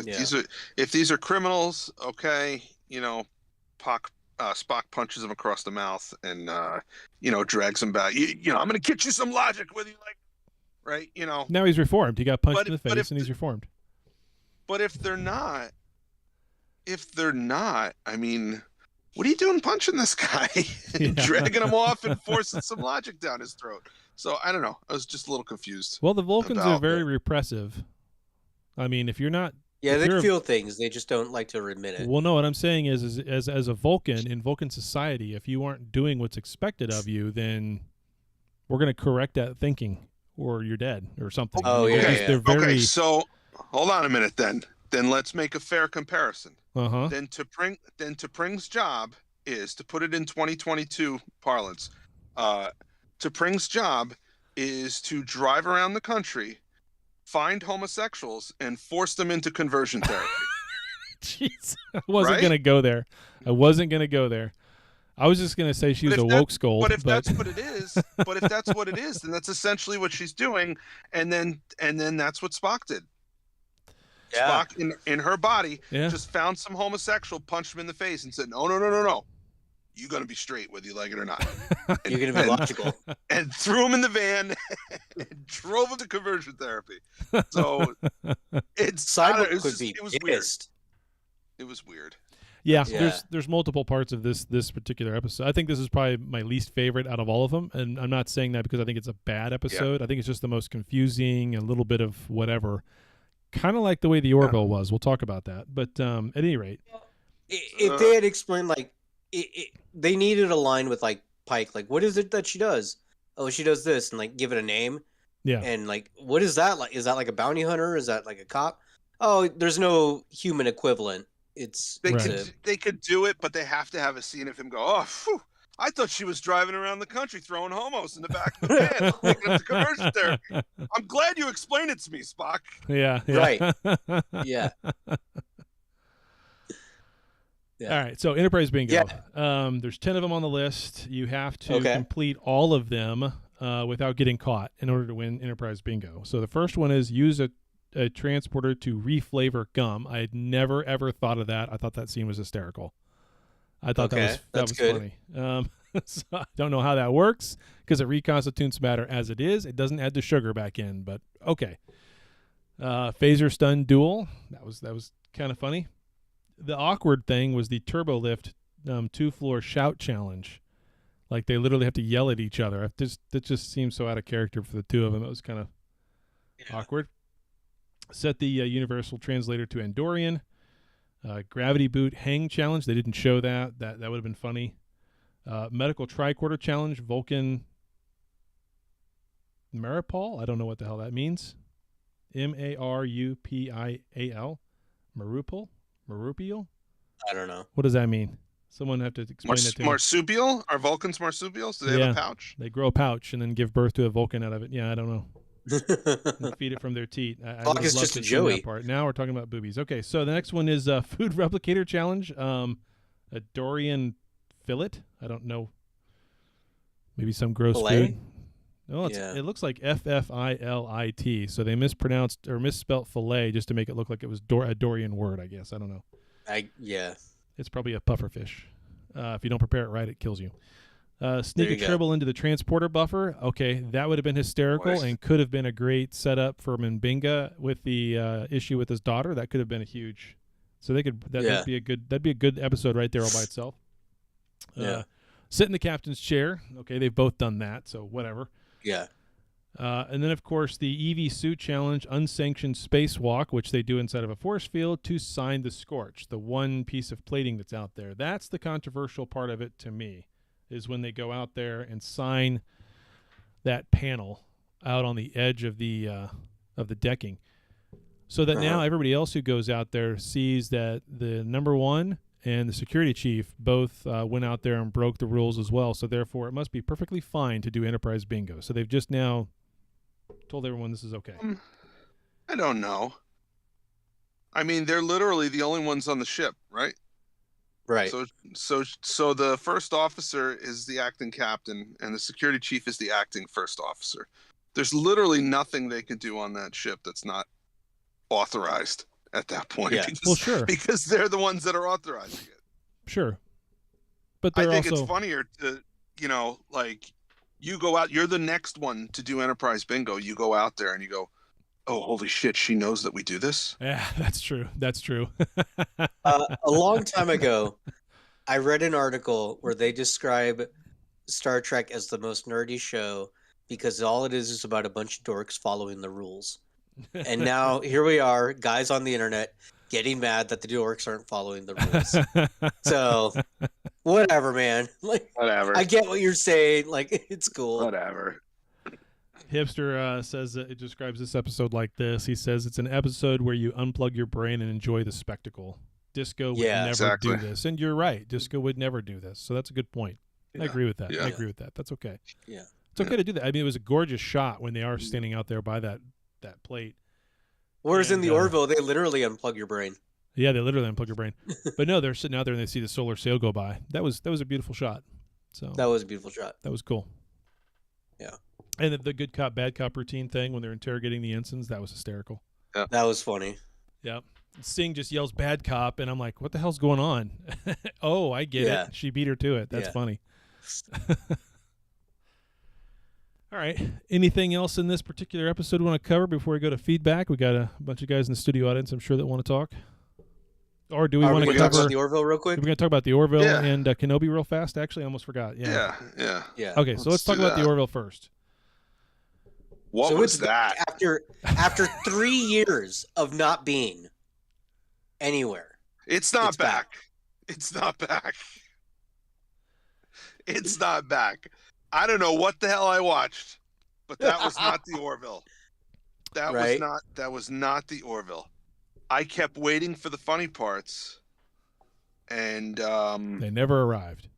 if these are criminals, okay, Spock punches him across the mouth and drags him back. I'm gonna get you some logic with you, right? Now he's reformed. He got punched in the face and he's reformed. But if they're not, I mean, what are you doing punching this guy and dragging him off and forcing some logic down his throat? So I don't know. I was just a little confused. Well, the Vulcans are very repressive. I mean, if you're not. Yeah, they feel things. They just don't like to admit it. Well, no, what I'm saying is as a Vulcan, in Vulcan society, if you aren't doing what's expected of you, then we're going to correct that thinking or you're dead or something. Oh, They're very... Okay, so hold on a minute then. Then let's make a fair comparison. Uh-huh. Then T'Pring's job is, to put it in 2022 parlance, T'Pring's job is to drive around the country, find homosexuals, and force them into conversion therapy. Jeez, I wasn't going to go there. I was just going to say she was a woke scold. But if that's what it is, then that's essentially what she's doing, and then that's what Spock did. Yeah. Spock in her body just found some homosexual, punched him in the face, and said, "No. you're going to be straight whether you like it or not. You're going to be logical. And threw him in the van and drove him to conversion therapy. So Cyborg could be it was pissed. weird. It was weird. Yeah, Yeah. there's multiple parts of this particular episode. I think this is probably my least favorite out of all of them, and I'm not saying that because I think it's a bad episode. I think it's just the most confusing, a little bit of whatever. Kind of like the way the Orville was. We'll talk about that. But at any rate, If they had explained, like, they needed a line with, like, Pike, like, what is it that she does? Oh, she does this, and, like, give it a name. yeah, And, like, what is that like? Is that like a bounty hunter? Is that like a cop? Oh, there's no human equivalent. It's They could do it, but they have to have a scene of him go, oh, phew, I thought she was driving around the country throwing homos in the back of the van, taking them to conversion therapy. I'm glad you explained it to me, Spock. yeah. Right. Yeah. All right, so Enterprise Bingo. Yeah. There's 10 of them on the list. You have to Okay. complete all of them without getting caught in order to win Enterprise Bingo. So the first one is use a transporter to reflavor gum. I had never, ever thought of that. I thought that scene was hysterical. I thought that was good. funny. So I don't know how that works because it reconstitutes matter as it is. It doesn't add the sugar back in, but okay. Phaser stun duel. That was kind of funny. The awkward thing was the turbo lift 2-floor shout challenge. Like they literally have to yell at each other. That just seems so out of character for the two of them. It was kind of awkward. Set the universal translator to Andorian. Gravity boot hang challenge. They didn't show that. That would have been funny. Medical tricorder challenge. Vulcan Marupal. I don't know what the hell that means. Marupial. Marupial. I don't know. What does that mean? Someone have to explain it to me. Marsupial? Are Vulcans marsupials? Do they have a pouch? They grow a pouch and then give birth to a Vulcan out of it. Yeah, I don't know. And feed it from their teat. I would is love just to a see Joey. that part. Now we're talking about boobies. Okay, so the next one is food replicator challenge. A Dorian fillet. I don't know. Maybe some gross Filet? food. No, it looks like Filit. So they mispronounced or misspelt fillet just to make it look like it was a Dorian word, I guess. I don't know. It's probably a pufferfish. If you don't prepare it right, it kills you. Sneak a tribble into the transporter buffer. Okay, that would have been hysterical and could have been a great setup for Mbinga with the issue with his daughter. That could have been a huge. So they could that'd be a good episode right there all by itself. Sit in the captain's chair. Okay, they've both done that, so whatever. Yeah. And then, of course, the EV suit challenge, unsanctioned spacewalk, which they do inside of a force field to sign the Scorch, the one piece of plating that's out there. That's the controversial part of it to me, is when they go out there and sign that panel out on the edge of the decking. So that now everybody else who goes out there sees that the number one and the security chief both went out there and broke the rules as well. So therefore, it must be perfectly fine to do Enterprise Bingo. So they've just now told everyone this is okay. I don't know. I mean, they're literally the only ones on the ship, right? Right. So the first officer is the acting captain, and the security chief is the acting first officer. There's literally nothing they could do on that ship that's not authorized at that point. Yeah. Because they're the ones that are authorizing it. Sure. But I think it's funnier to, like, you go out, you're the next one to do Enterprise Bingo. You go out there and you go, oh, holy shit, she knows that we do this? Yeah, that's true. That's true. A long time ago, I read an article where they describe Star Trek as the most nerdy show because all it is about a bunch of dorks following the rules. And now here we are, guys on the internet, getting mad that the dorks aren't following the rules. So, whatever, man. Like, whatever. I get what you're saying. Like, it's cool. Whatever. Hipster says that it describes this episode like this. He says it's an episode where you unplug your brain and enjoy the spectacle. Disco would never do this. And you're right. Disco would never do this. So that's a good point. Yeah. I agree with that. Yeah. I agree with that. That's okay. Yeah. It's okay to do that. I mean, it was a gorgeous shot when they are standing out there by that plate. Whereas in the Orville, they literally unplug your brain. Yeah, they literally unplug your brain. But no, they're sitting out there and they see the solar sail go by. That was a beautiful shot. So that was a beautiful shot. That was cool. Yeah. And the good cop, bad cop routine thing when they're interrogating the ensigns, that was hysterical. Yeah. That was funny. Yep. Singh just yells "bad cop," and I'm like, "What the hell's going on?" Oh, I get it. She beat her to it. That's funny. All right. Anything else in this particular episode we want to cover before we go to feedback? We got a bunch of guys in the studio audience, I'm sure, that want to talk. Or do we want to talk cover about the Orville real quick? We're going to talk about the Orville and Kenobi real fast. Actually, I almost forgot. Yeah. Yeah. Okay, so let's talk about the Orville first. What was that? After 3 years of not being anywhere, it's not back. It's not back. It's not back. I don't know what the hell I watched, but that was not the Orville. That was not the Orville. I kept waiting for the funny parts, and they never arrived.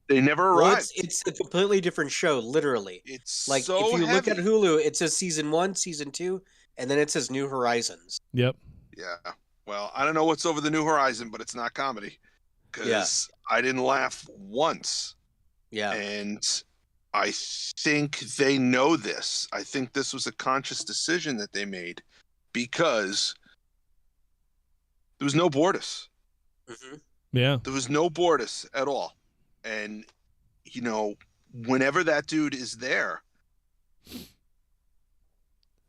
Well, it's a completely different show, literally. It's like so if you heavy. look at Hulu, it says season 1, season 2, and then it says New Horizons. Yep. Yeah. Well, I don't know what's over the New Horizon, but it's not comedy because I didn't laugh once. Yeah. And I think they know this. I think this was a conscious decision that they made because there was no Bortus. Mm-hmm. Yeah. There was no Bortus at all. And, you know, whenever that dude is there,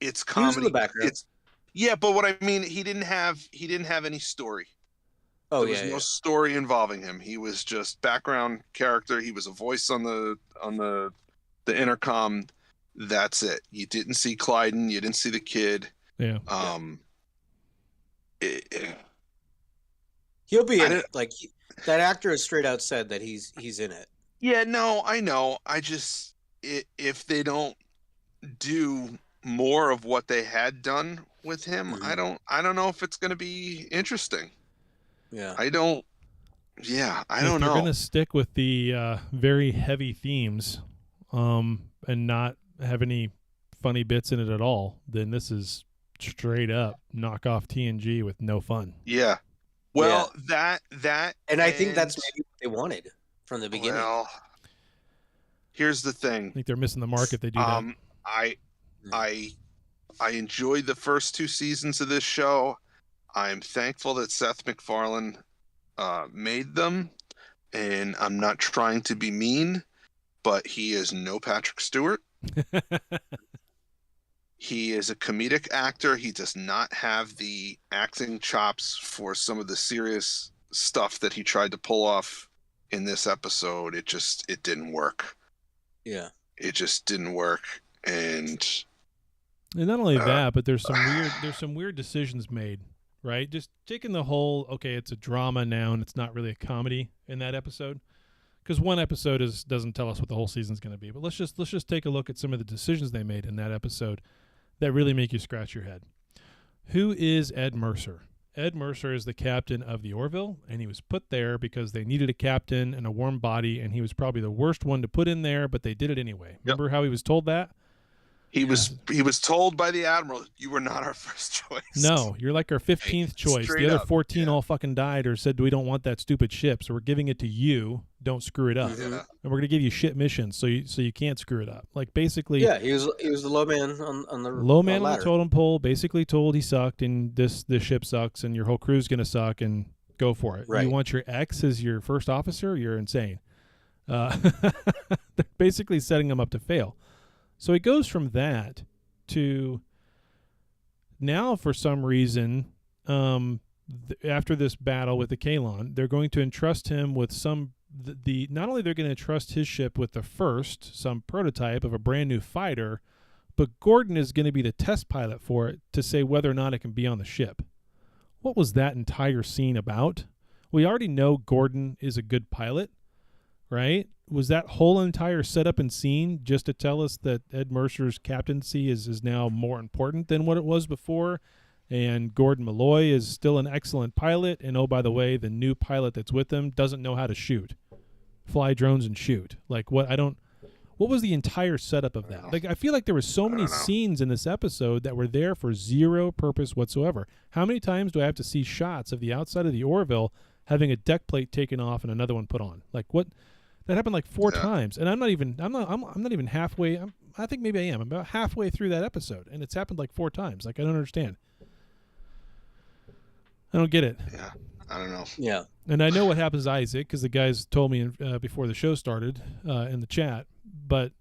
it's comedy. He was in the background. Yeah, but what I mean, he didn't have any story. Oh, there was no story involving him. He was just background character. He was a voice on the intercom. That's it. You didn't see Clyden. You didn't see the kid. Yeah. He'll be in it. Like that actor has straight out said that he's in it. Yeah, no, I know. I just if they don't do more of what they had done with him, I don't know if it's going to be interesting. Yeah. I don't know. They're going to stick with the very heavy themes and not have any funny bits in it at all, then this is straight up knock off TNG with no fun. Yeah. Well, that and I think that's maybe what they wanted from the beginning. Well, here's the thing. I think they're missing the mark if they do that. I enjoyed the first 2 seasons of this show. I'm thankful that Seth MacFarlane made them, and I'm not trying to be mean, but he is no Patrick Stewart. He is a comedic actor. He does not have the acting chops for some of the serious stuff that he tried to pull off in this episode. It didn't work. Yeah. It just didn't work. And not only that, but there's some weird decisions made, right? Just taking the whole, okay, it's a drama now and it's not really a comedy in that episode. Because one episode doesn't tell us what the whole season's going to be. But let's just take a look at some of the decisions they made in that episode that really make you scratch your head. Who is Ed Mercer? Ed Mercer is the captain of the Orville, and he was put there because they needed a captain and a warm body, and he was probably the worst one to put in there, but they did it anyway. Remember how he was told that? He was told by the Admiral, you were not our first choice. No, you're like our 15th choice. The other 14 all fucking died or said, we don't want that stupid ship, so we're giving it to you. Don't screw it up. Yeah. And we're going to give you shit missions so you can't screw it up. Like basically. Yeah, he was the low man on the low man ladder. on the totem pole, basically told he sucked and this ship sucks and your whole crew's going to suck and go for it. Right. You want your ex as your first officer? You're insane. They're basically setting him up to fail. So it goes from that to now, for some reason, after this battle with the Kaelon, they're going to entrust him with not only they're going to entrust his ship with some prototype of a brand new fighter, but Gordon is going to be the test pilot for it to say whether or not it can be on the ship. What was that entire scene about? We already know Gordon is a good pilot, right? Was that whole entire setup and scene just to tell us that Ed Mercer's captaincy is now more important than what it was before, and Gordon Malloy is still an excellent pilot, and oh, by the way, the new pilot that's with him doesn't know how to fly drones and shoot? Like, what was the entire setup of that? Like, I feel like there were so many scenes in this episode that were there for zero purpose whatsoever. How many times do I have to see shots of the outside of the Orville having a deck plate taken off and another one put on? Like, what? That happened like 4 times, and I'm not even halfway. I think maybe I am. I'm about halfway through that episode, and it's happened like 4 times. Like, I don't understand. I don't get it. Yeah, I don't know. Yeah. And I know what happens to Isaac because the guys told me before the show started in the chat. But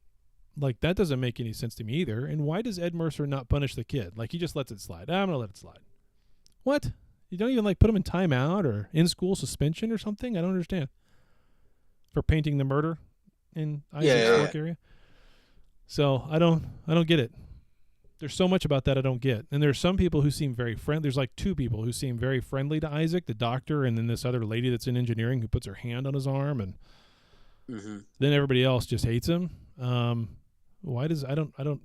like that doesn't make any sense to me either. And why does Ed Mercer not punish the kid? Like he just lets it slide. I'm gonna let it slide. What? You don't even like put him in timeout or in school suspension or something? I don't understand. For painting the murder in Isaac's work area. So I don't get it. There's so much about that I don't get. And there's some people who seem very friendly. There's like two people who seem very friendly to Isaac, the doctor, and then this other lady that's in engineering who puts her hand on his arm, and then everybody else just hates him. Why does I don't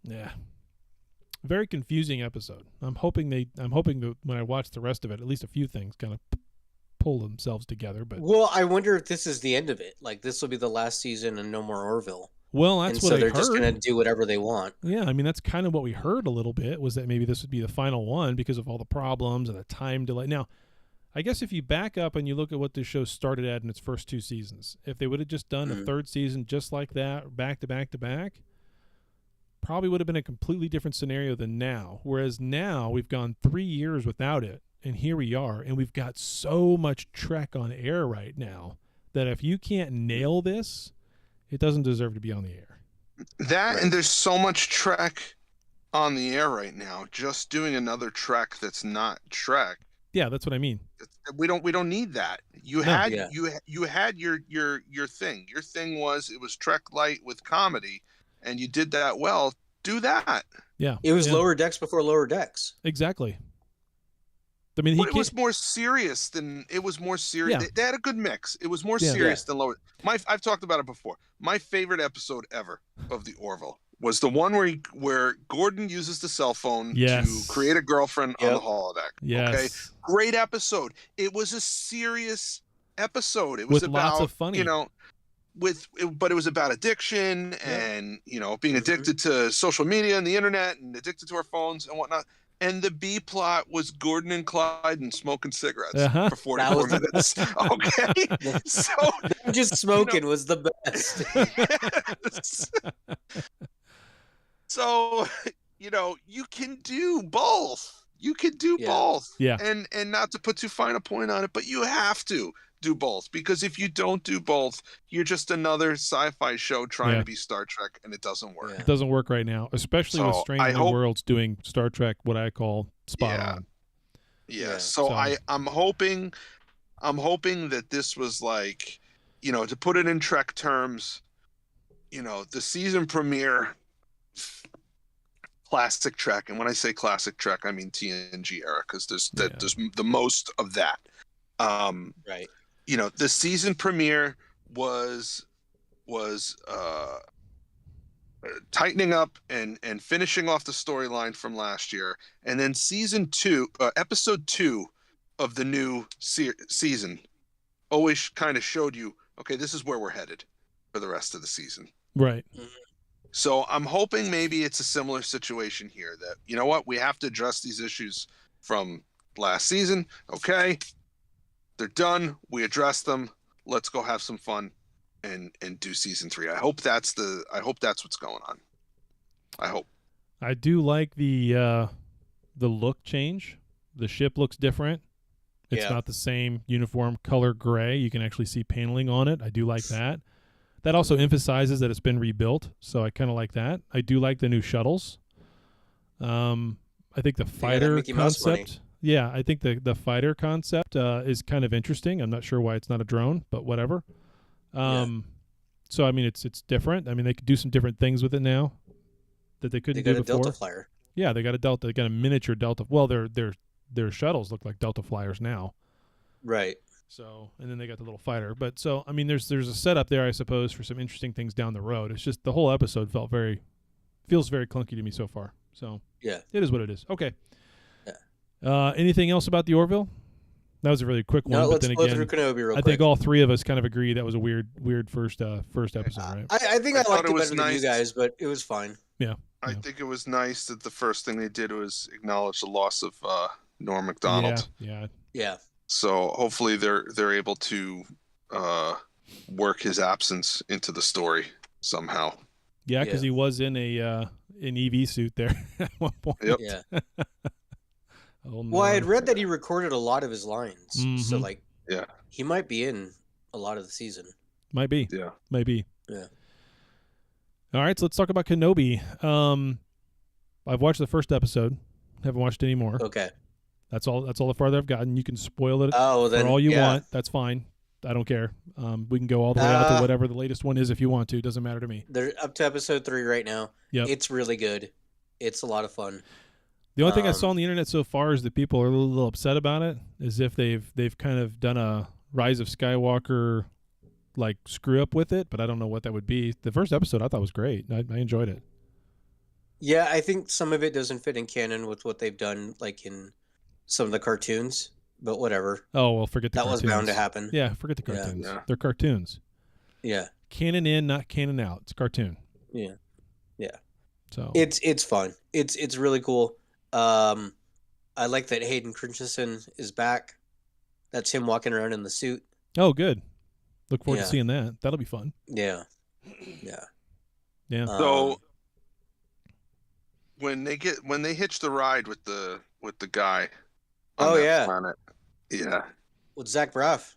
yeah. Very confusing episode. I'm hoping that when I watch the rest of it, at least a few things kind of pull themselves together. But well, I wonder if this is the end of it. Like this will be the last season and no more Orville. Well, that's what so I they're heard. just going to do whatever they want. Yeah, I mean that's kind of what we heard a little bit, was that maybe this would be the final one because of all the problems and the time delay. Now, I guess if you back up and you look at what this show started at in its first 2 seasons, if they would have just done a third season just like that, back to back to back, probably would have been a completely different scenario than now. Whereas now we've gone 3 years without it, and here we are, and we've got so much Trek on air right now that if you can't nail this, it doesn't deserve to be on the air. That and there's so much Trek on the air right now. Just doing another Trek that's not Trek. Yeah, that's what I mean. We don't need that. You had your thing. Your thing was it was Trek Light with comedy, and you did that well. Do that. Yeah, it was Lower Decks before Lower Decks. Exactly. I mean, it was more serious than it was more serious. Yeah. They had a good mix. It was more serious than Lower. I've talked about it before. My favorite episode ever of the Orville was the one where Gordon uses the cell phone to create a girlfriend on the holodeck. Yes. Okay, great episode. It was a serious episode. It was with about lots of funny, but it was about addiction and being addicted to social media and the internet and addicted to our phones and whatnot. And the B plot was Gordon and Clyde and smoking cigarettes for 44 minutes. Okay, so just smoking was the best. Yes. So you can do both. You can do both. Yeah. And not to put too fine a point on it, but you have to do both, because if you don't do both, you're just another sci-fi show trying to be Star Trek, and it doesn't work. It doesn't work right now, especially with Strange New Worlds doing Star Trek, what I call spot on. Yeah. So I'm hoping that this was like, to put it in Trek terms, the season premiere, classic Trek, and when I say classic Trek, I mean TNG era, because there's the most of that. Right. The season premiere was tightening up and finishing off the storyline from last year, and then season 2, episode 2 of the new season always kind of showed you, okay, this is where we're headed for the rest of the season. Right. So I'm hoping maybe it's a similar situation here, that we have to address these issues from last season. Okay, they're done. We addressed them. Let's go have some fun and do season 3. I hope that's what's going on. I hope. I do like the look change. The ship looks different. It's not the same uniform color gray. You can actually see paneling on it. I do like that. That also emphasizes that it's been rebuilt, so I kind of like that. I do like the new shuttles. I think the fighter concept. Yeah, I think the fighter concept is kind of interesting. I'm not sure why it's not a drone, but whatever. So I mean, it's different. I mean, they could do some different things with it now that they couldn't do before. They got a Delta Flyer. Yeah, they got a Delta. They got a miniature Delta. Well, their shuttles look like Delta Flyers now. Right. So, and then they got the little fighter. But so, I mean, there's a setup there, I suppose, for some interesting things down the road. It's just the whole episode feels very clunky to me so far. So yeah, it is what it is. Okay. Yeah. Anything else about the Orville? That was a really quick one. No, but let's then go again, through Kenobi real quick. I think all three of us kind of agree that was a weird first episode, right? I think I liked it better than nice. you guys, but it was fine. Yeah. I think it was nice that the first thing they did was acknowledge the loss of Norm Macdonald. Yeah. So hopefully they're able to work his absence into the story somehow. Yeah, because he was in an EV suit there at one point. Yep. Yeah. Oh, no. Well, I had read that he recorded a lot of his lines, so Mhm. like Yeah. he might be in a lot of the season. Might be. Yeah. Might be. Yeah. All right, so let's talk about Kenobi. I've watched the first episode. Haven't watched any more. Okay. That's all the farther I've gotten. You can spoil it Oh, then for all you yeah. want. That's fine. I don't care. We can go all the way out to whatever the latest one is if you want to. Doesn't matter to me. They're up to episode 3 right now. Yep. It's really good. It's a lot of fun. The only thing I saw on the internet so far is that people are a little upset about it, as if they've kind of done a Rise of Skywalker like screw up with it, but I don't know what that would be. The first episode I thought was great. I enjoyed it. Yeah, I think some of it doesn't fit in canon with what they've done, like in some of the cartoons. But whatever. Oh well, forget the that cartoons. was bound to happen. Yeah, forget the cartoons. Yeah. They're cartoons. Yeah. Canon in, not canon out. It's a cartoon. Yeah. Yeah. So it's fun. It's really cool. I like that Hayden Christensen is back. That's him walking around in the suit. oh, good. Look forward Yeah. to seeing that. That'll be fun. Yeah. Yeah. Yeah. So when they hitch the ride with the guy on Oh, that yeah. planet. Yeah. With Zach Braff.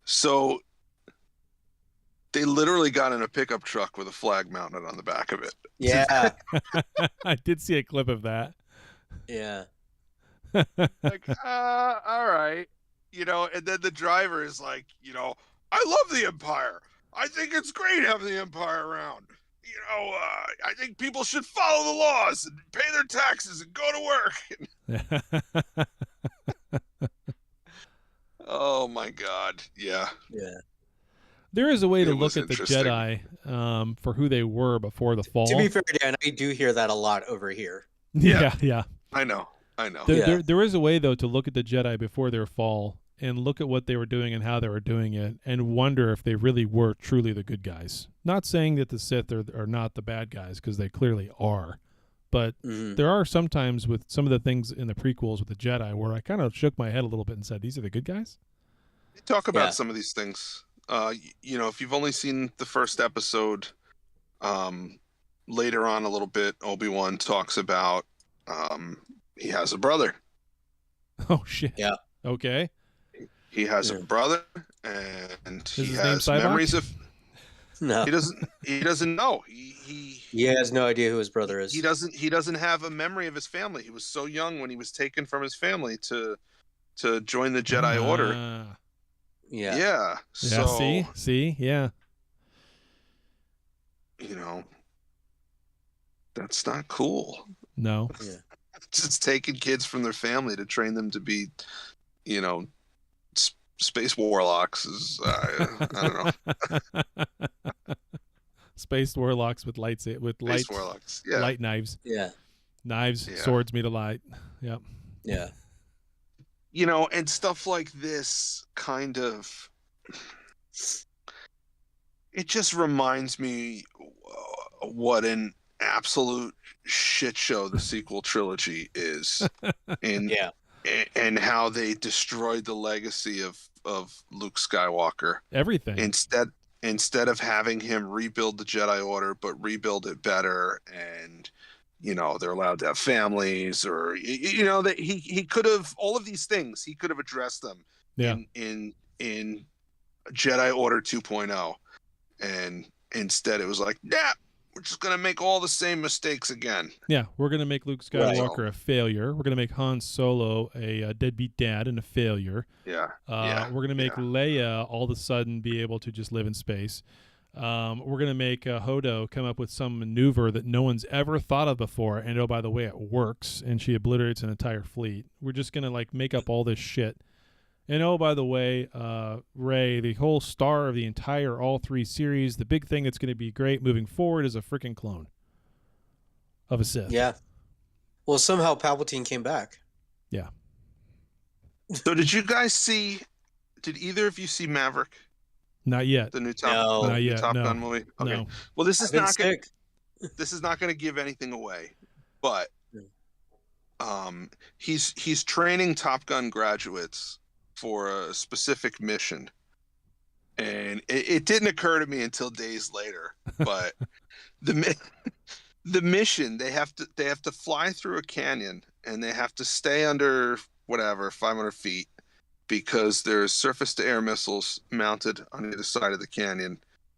So they literally got in a pickup truck with a flag mounted on the back of it. Yeah. I did see a clip of that. Yeah. Like, all right. And then the driver is like, I love the Empire. I think it's great having the Empire around. I think people should follow the laws and pay their taxes and go to work. Oh my God. Yeah. Yeah. There is a way to It look was at the interesting. Jedi for who they were before the fall. To be fair, Dan, I do hear that a lot over here. Yeah. I know. There is a way, though, to look at the Jedi before their fall and look at what they were doing and how they were doing it and wonder if they really were truly the good guys. Not saying that the Sith are not the bad guys, because they clearly are. But Mhm. there are sometimes with some of the things in the prequels with the Jedi where I kind of shook my head a little bit and said, these are the good guys? They talk about Yeah. some of these things. If you've only seen the first episode, later on a little bit, Obi-Wan talks about he has a brother. Oh, shit. Yeah. Okay. He has Yeah. a brother, and he his name has Sybok? memories of. No. He doesn't know. He has no idea who his brother is. He doesn't have a memory of his family. He was so young when he was taken from his family to join the Jedi Order. Yeah. Yeah. Yeah, So see? Yeah. that's not cool. No. Yeah. Just taking kids from their family to train them to be, space warlocks is I don't know. Space warlocks with lights with Space warlocks. Yeah. light knives. Yeah. Knives, Yeah. swords made of light. Yep. Yeah. And stuff like this kind of, it just reminds me what an absolute shit show the sequel trilogy is, and Yeah. and how they destroyed the legacy of Luke Skywalker Everything. instead of having him rebuild the Jedi Order, but rebuild it better. And they're allowed to have families, or that he could have, all of these things he could have addressed them Yeah. in Jedi Order 2.0, and instead it was like, nah, we're just gonna make all the same mistakes again. Yeah, we're going to make Luke Skywalker a failure. We're going to make Han Solo a deadbeat dad and a failure. Yeah. We're going to make Leia all of a sudden be able to just live in space. We're going to make Hodo come up with some maneuver that no one's ever thought of before. And, oh, by the way, it works. And she obliterates an entire fleet. We're just going to, make up all this shit. And, oh, by the way, Rey, the whole star of the entire all three series, the big thing that's going to be great moving forward is a freaking clone of a Sith. Yeah. Well, somehow Palpatine came back. Yeah. So did either of you see Maverick, Not yet. the new No. Top, Not yet, Top no. Gun movie? Okay. No. Well, this I've is been not gonna, sick. this is not going to give anything away, but he's training Top Gun graduates for a specific mission, and it didn't occur to me until days later, but the mission, they have to fly through a canyon and they have to stay under whatever 500 feet because there's surface-to-air missiles mounted on either side of the canyon,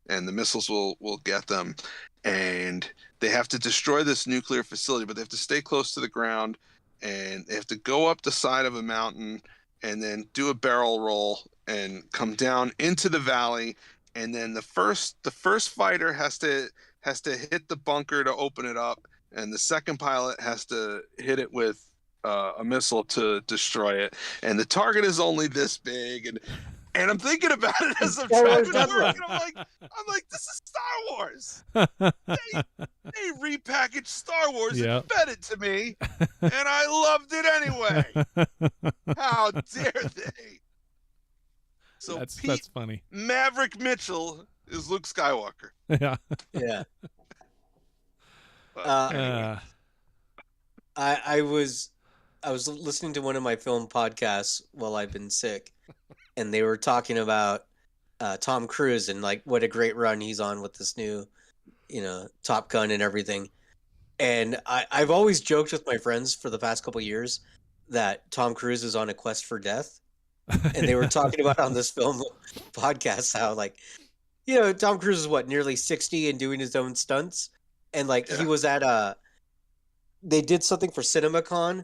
and the missiles will get them. And they have to destroy this nuclear facility, but they have to stay close to the ground, and they have to go up the side of a mountain and then do a barrel roll and come down into the valley. And then the first fighter has to hit the bunker to open it up, and the second pilot has to hit it with a missile to destroy it. And the target is only this big, and I'm thinking about it as I'm driving to work, and I'm like, this is Star Wars. They repackaged Star Wars and fed it to me, and I loved it anyway. How dare they? So that's funny. Maverick Mitchell is Luke Skywalker. Yeah. Yeah. Anyway. I was listening to one of my film podcasts while I've been sick, and they were talking about Tom Cruise and like what a great run he's on with this new, Top Gun and everything. And I've always joked with my friends for the past couple of years that Tom Cruise is on a quest for death. And they were talking about on this film podcast how Tom Cruise is nearly 60 and doing his own stunts. And he was at they did something for CinemaCon,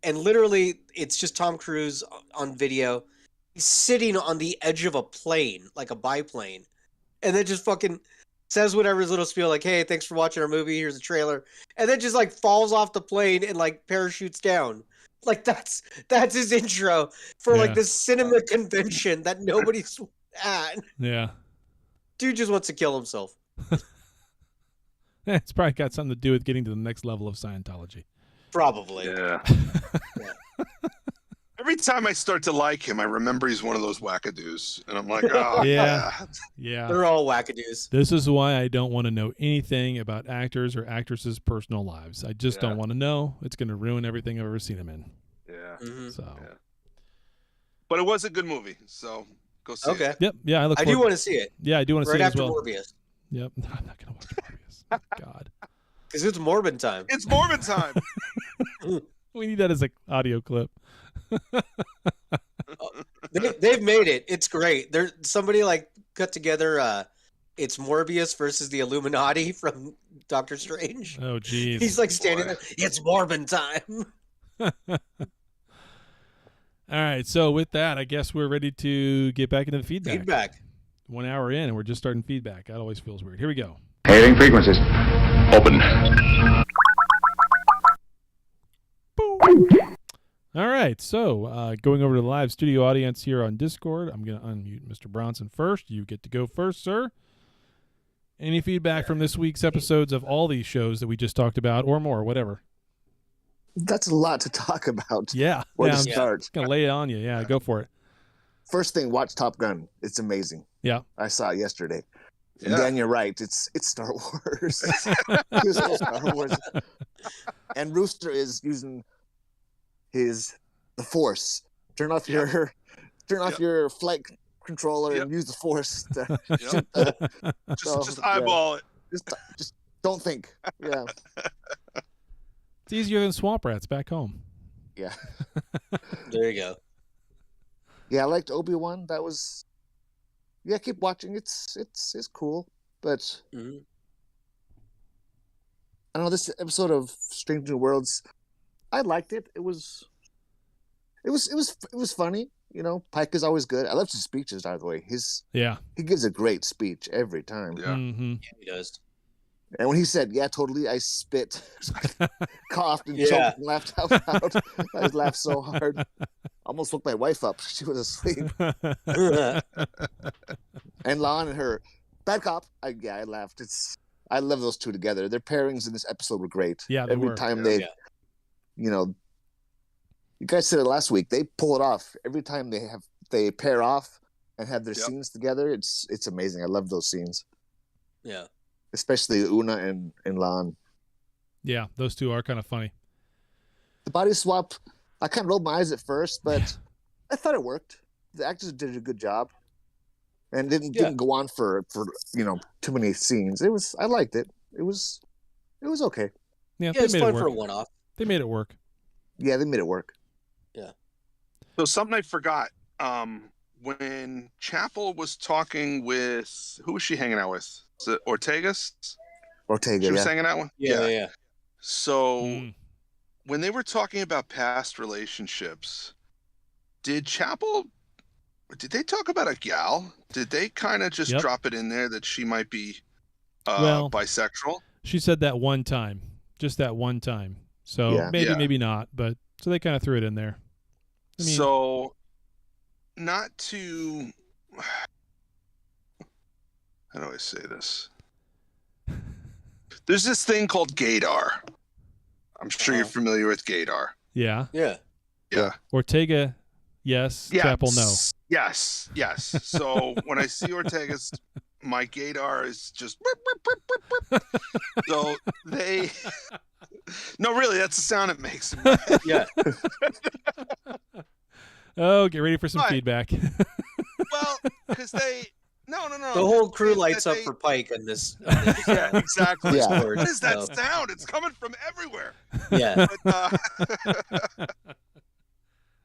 and literally it's just Tom Cruise on video. He's sitting on the edge of a plane, like a biplane, and then just fucking says whatever his little spiel, like, hey, thanks for watching our movie, here's a trailer, and then just falls off the plane and parachutes down. That's his intro for this cinema convention that nobody's at. Yeah. Dude just wants to kill himself. It's probably got something to do with getting to the next level of Scientology. Probably. Yeah. Every time I start to like him, I remember he's one of those wackadoos, and I'm like, oh yeah. They're all wackadoos. This is why I don't want to know anything about actors or actresses' personal lives. I just don't want to know. It's going to ruin everything I've ever seen him in. Yeah. Mm-hmm. So. Yeah. But it was a good movie, so go see it. Yep. Yeah, I do want to see it. Yeah, I do want to see it as well. Right after Morbius. Yep. I'm not going to watch Morbius. God. Because it's Morbin time. It's Morbin time. We need that as an audio clip. They've made it. It's great. Somebody cut together it's Morbius versus the Illuminati from Doctor Strange. Oh geez. He's standing there. It's Morbin time. All right, so with that, I guess we're ready to get back into the feedback. 1 hour in, and we're just starting feedback. That always feels weird. Here we go. Hailing frequencies. Open. Boom. All right, so going over to the live studio audience here on Discord, I'm going to unmute Mr. Bronson first. You get to go first, sir. Any feedback from this week's episodes of all these shows that we just talked about, or more, whatever? That's a lot to talk about. Yeah. Where I'm to start? just going to lay it on you. Yeah, go for it. First thing, watch Top Gun. It's amazing. Yeah. I saw it yesterday. Yeah. And Dan, you're right. It's Star Wars. It's all Star Wars. And Rooster is using the Force. Turn off your flight controller and use the Force to just eyeball it. Just don't think. Yeah. It's easier than Swamp Rats back home. Yeah. There you go. Yeah, I liked Obi-Wan. That was keep watching. It's cool. But I don't know, this episode of Strange New Worlds, I liked it. It was funny. Pike is always good. I love his speeches, by the way. He gives a great speech every time. Yeah. Mm-hmm. Yeah, he does. And when he said, "Yeah, totally," I spit, coughed, and choked and laughed out loud. I laughed so hard, almost woke my wife up. She was asleep. And Lon and her bad cop. I laughed. I love those two together. Their pairings in this episode were great. Yeah, every time you guys said it last week. They pull it off every time they pair off and have their scenes together. It's amazing. I love those scenes. Yeah. Especially Una and Lon. Yeah, those two are kind of funny. The body swap, I kind of rolled my eyes at first, but I thought it worked. The actors did a good job, and didn't go on for too many scenes. I liked it. It was okay. Yeah, it's fun for a one-off. They made it work. Yeah, they made it work. So something I forgot. When Chapel was talking with, who was she hanging out with? Is it Ortegas? Ortega, She was yeah. hanging out with. Yeah. So when they were talking about past relationships, did they talk about a gal? Did they kind of just drop it in there that she might be bisexual? She said that one time, just that one time. So maybe not, but so they kind of threw it in there. I mean, so not to, how do I say this? There's this thing called gaydar. I'm sure you're familiar with gaydar. Yeah. Yeah. Ortega, yes. Chapel, no. Yes. So when I see Ortega's, my gaydar is just. So they. No, really, that's the sound it makes. Yeah. Oh, get ready for some feedback. Well, because they. No. The whole crew lights up for Pike in this. Yeah, exactly. Yeah. What is that sound? It's coming from everywhere. Yeah. But,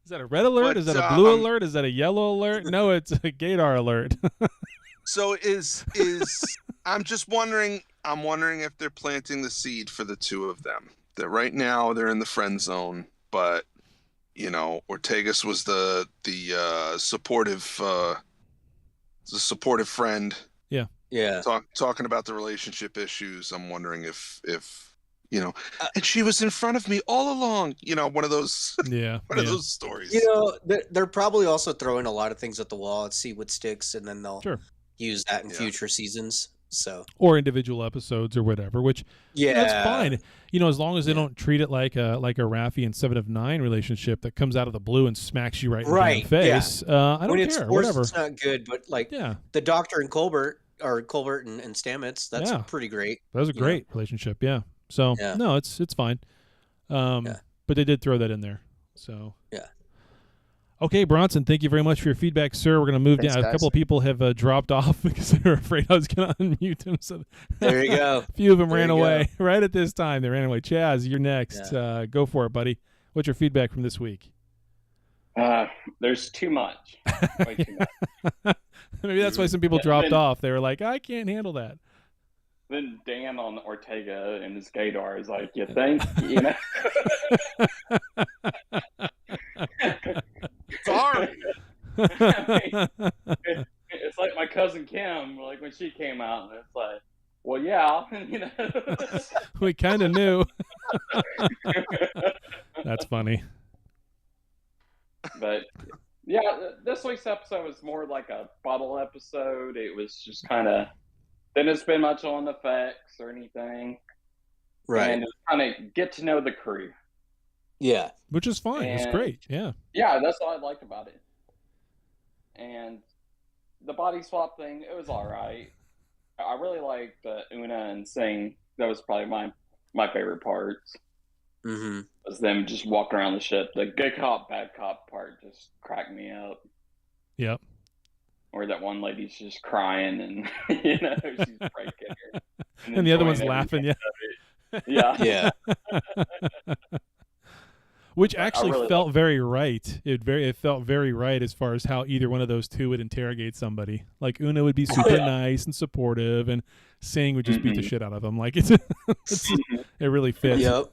Is that a red alert? Is that a blue alert? Is that a yellow alert? No, it's a gaydar alert. So is I'm just wondering. I'm wondering if they're planting the seed for the two of them. That right now they're in the friend zone, but Ortegas was the supportive friend. Yeah. Talking about the relationship issues. I'm wondering if and she was in front of me all along. One of those. One of those stories. They're probably also throwing a lot of things at the wall and see what sticks, and then they'll use that in future seasons. So or individual episodes or whatever, which that's fine. As long as they don't treat it like a Raffi and 7 of 9 relationship that comes out of the blue and smacks you right in the face. I don't care. Whatever. It's not good, but the Doctor and Colbert and Stamets, that's pretty great. That was a great relationship. Yeah. So no, it's fine. But they did throw that in there. So okay, Bronson, thank you very much for your feedback, sir. We're going to move down. A couple of people have dropped off because they were afraid I was going to unmute them. So there you go. A few of them ran away right at this time. They ran away. Chaz, you're next. Go for it, buddy. What's your feedback from this week? There's too much. Way too much. Maybe that's why some people dropped off. They were like, I can't handle that. Then Dan on Ortega and his gaydar is like, you think? Sorry. It's like my cousin Kim, like when she came out, and it's like, well, yeah, we kind of knew. That's funny. But this week's episode was more like a bottle episode. It was just kind of didn't spend much on effects or anything, right? And kind of get to know the crew. Yeah, which is fine. It's great. Yeah, that's all I liked about it. And the body swap thing, it was all right. I really liked Una and Singh. That was probably my favorite parts. Mm-hmm. Was them just walking around the ship. The good cop, bad cop part just cracked me up. Yep. Or that one lady's just crying and she's breaking her. And the other one's laughing. Yeah. Which actually felt very right. It felt very right as far as how either one of those two would interrogate somebody. Like Una would be super nice and supportive, and Singh would just beat the shit out of him. Like it really fits. Yep.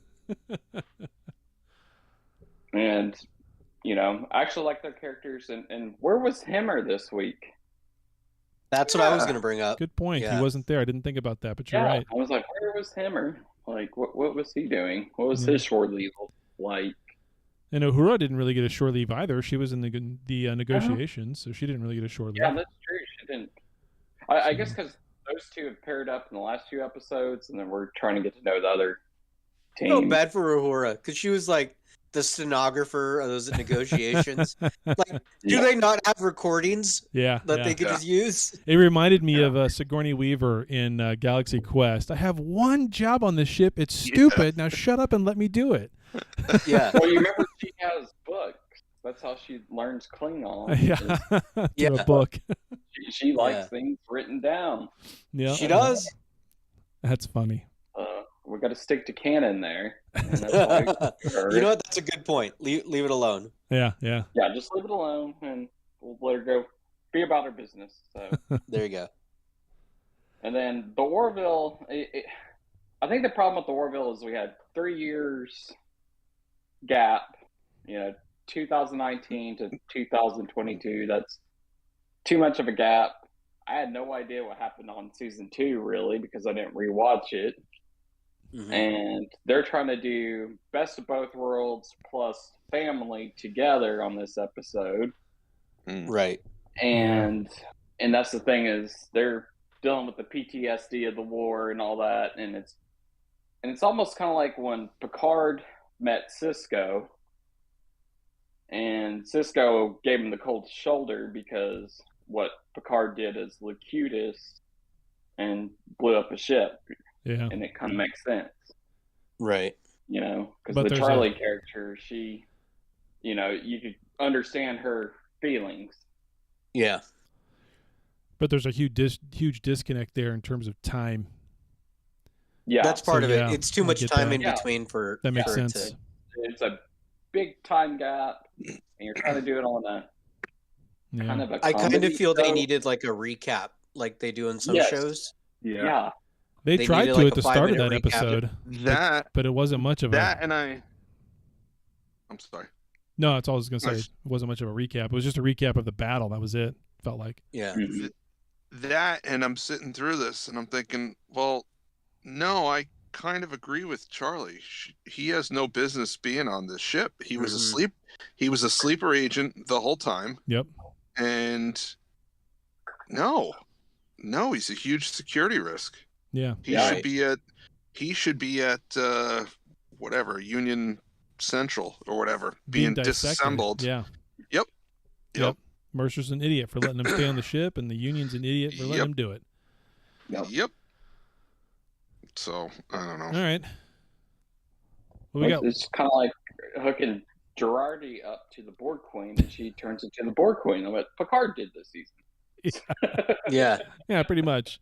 And I actually like their characters. And where was Himmer this week? That's what I was going to bring up. Good point. He wasn't there. I didn't think about that, but you're right. I was like, where was Himmer? Like, what was he doing? What was his shore leave like? And Uhura didn't really get a shore leave either. She was in the negotiations, so she didn't really get a shore leave. Yeah, that's true. She didn't. I guess because those two have paired up in the last 2 episodes, and then we're trying to get to know the other team. I feel bad for Uhura because she was like the stenographer of those negotiations. Like, do they not have recordings? That they could just use? It reminded me of Sigourney Weaver in Galaxy Quest. I have one job on this ship. It's stupid. Now shut up and let me do it. Yeah. Well, you remember she has books. That's how she learns Klingon. Through a book. She likes things written down. Yeah, she does. That's funny. we got to stick to canon there. And that's why You know what? That's a good point. Leave it alone. Yeah. Yeah, just leave it alone, and we'll let her go be about her business. So There you go. and then the Orville, I think the problem with the Orville is we had 3 years gap, 2019 to 2022. That's too much of a gap. I had no idea what happened on season 2, really, because I didn't rewatch it. Mhm. And they're trying to do Best of Both Worlds plus family together on this episode. Right. And that's the thing, is they're dealing with the PTSD of the war and all that, and it's almost kind of like when Picard met Cisco, and Cisco gave him the cold shoulder because what Picard did is Locutus and blew up a ship. Yeah. And it kind of makes sense. Right. Because But the there's Charlie character, she, you could understand her feelings. Yeah. But there's a huge disconnect there in terms of time. Yeah. That's part So, of yeah, it. It's too I much get time that. in between for That makes for it sense. to- It's a big time gap, and you're trying to do it on a kind of a I kind comedy of feel they show. needed like a recap, like they do in some Yes. shows. Yeah. They They tried needed, to like, at a the start of 5-minute that recap. episode, That but it wasn't much of that a. and I'm sorry. No, that's all I was gonna say. Nice. It wasn't much of a recap. It was just a recap of the battle. That was it. Felt like. Yeah. Mhm. That and I'm sitting through this and I'm thinking, well, no, I kind of agree with Charlie. He has no business being on this ship. He was Mhm. asleep. He was a sleeper agent the whole time. Yep. And no, he's a huge security risk. Yeah. He Yeah. should be at whatever, Union Central or whatever, being dissected. disassembled. Yeah. Yep. Mercer's an idiot for letting him stay on the ship, and the Union's an idiot for letting Yep. him do it. Yep. So I don't know. All right. What we got? It's kind of like hooking Girardi up to the Borg Queen, and she turns into the Borg Queen. And what Picard did this season. Yeah. Yeah, pretty much.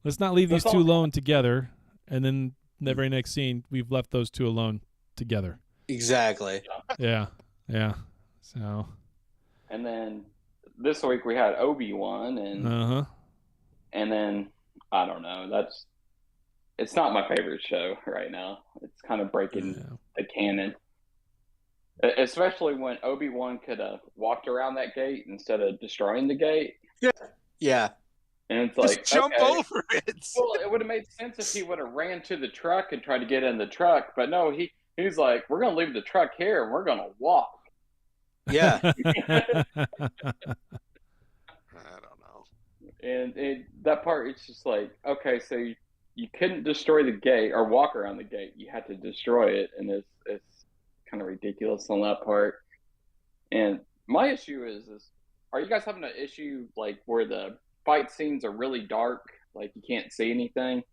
Let's not leave these That's two all. alone together, and then the very next scene, we've left those two alone together. Exactly. Yeah. So. And then this week we had Obi-Wan, and then I don't know. It's not my favorite show right now. It's kind of breaking Yeah. the canon, especially when Obi-Wan could have walked around that gate instead of destroying the gate. Yeah. And it's Just like, jump okay. over it. Well, it would have made sense if he would have ran to the truck and tried to get in the truck, but no, he's like, we're gonna leave the truck here and we're gonna walk. Yeah. I don't know. And that part, it's just like, okay, so you couldn't destroy the gate or walk around the gate. You had to destroy it, and it's kind of ridiculous on that part. And my issue is are you guys having an issue like where the fight scenes are really dark, like you can't see anything?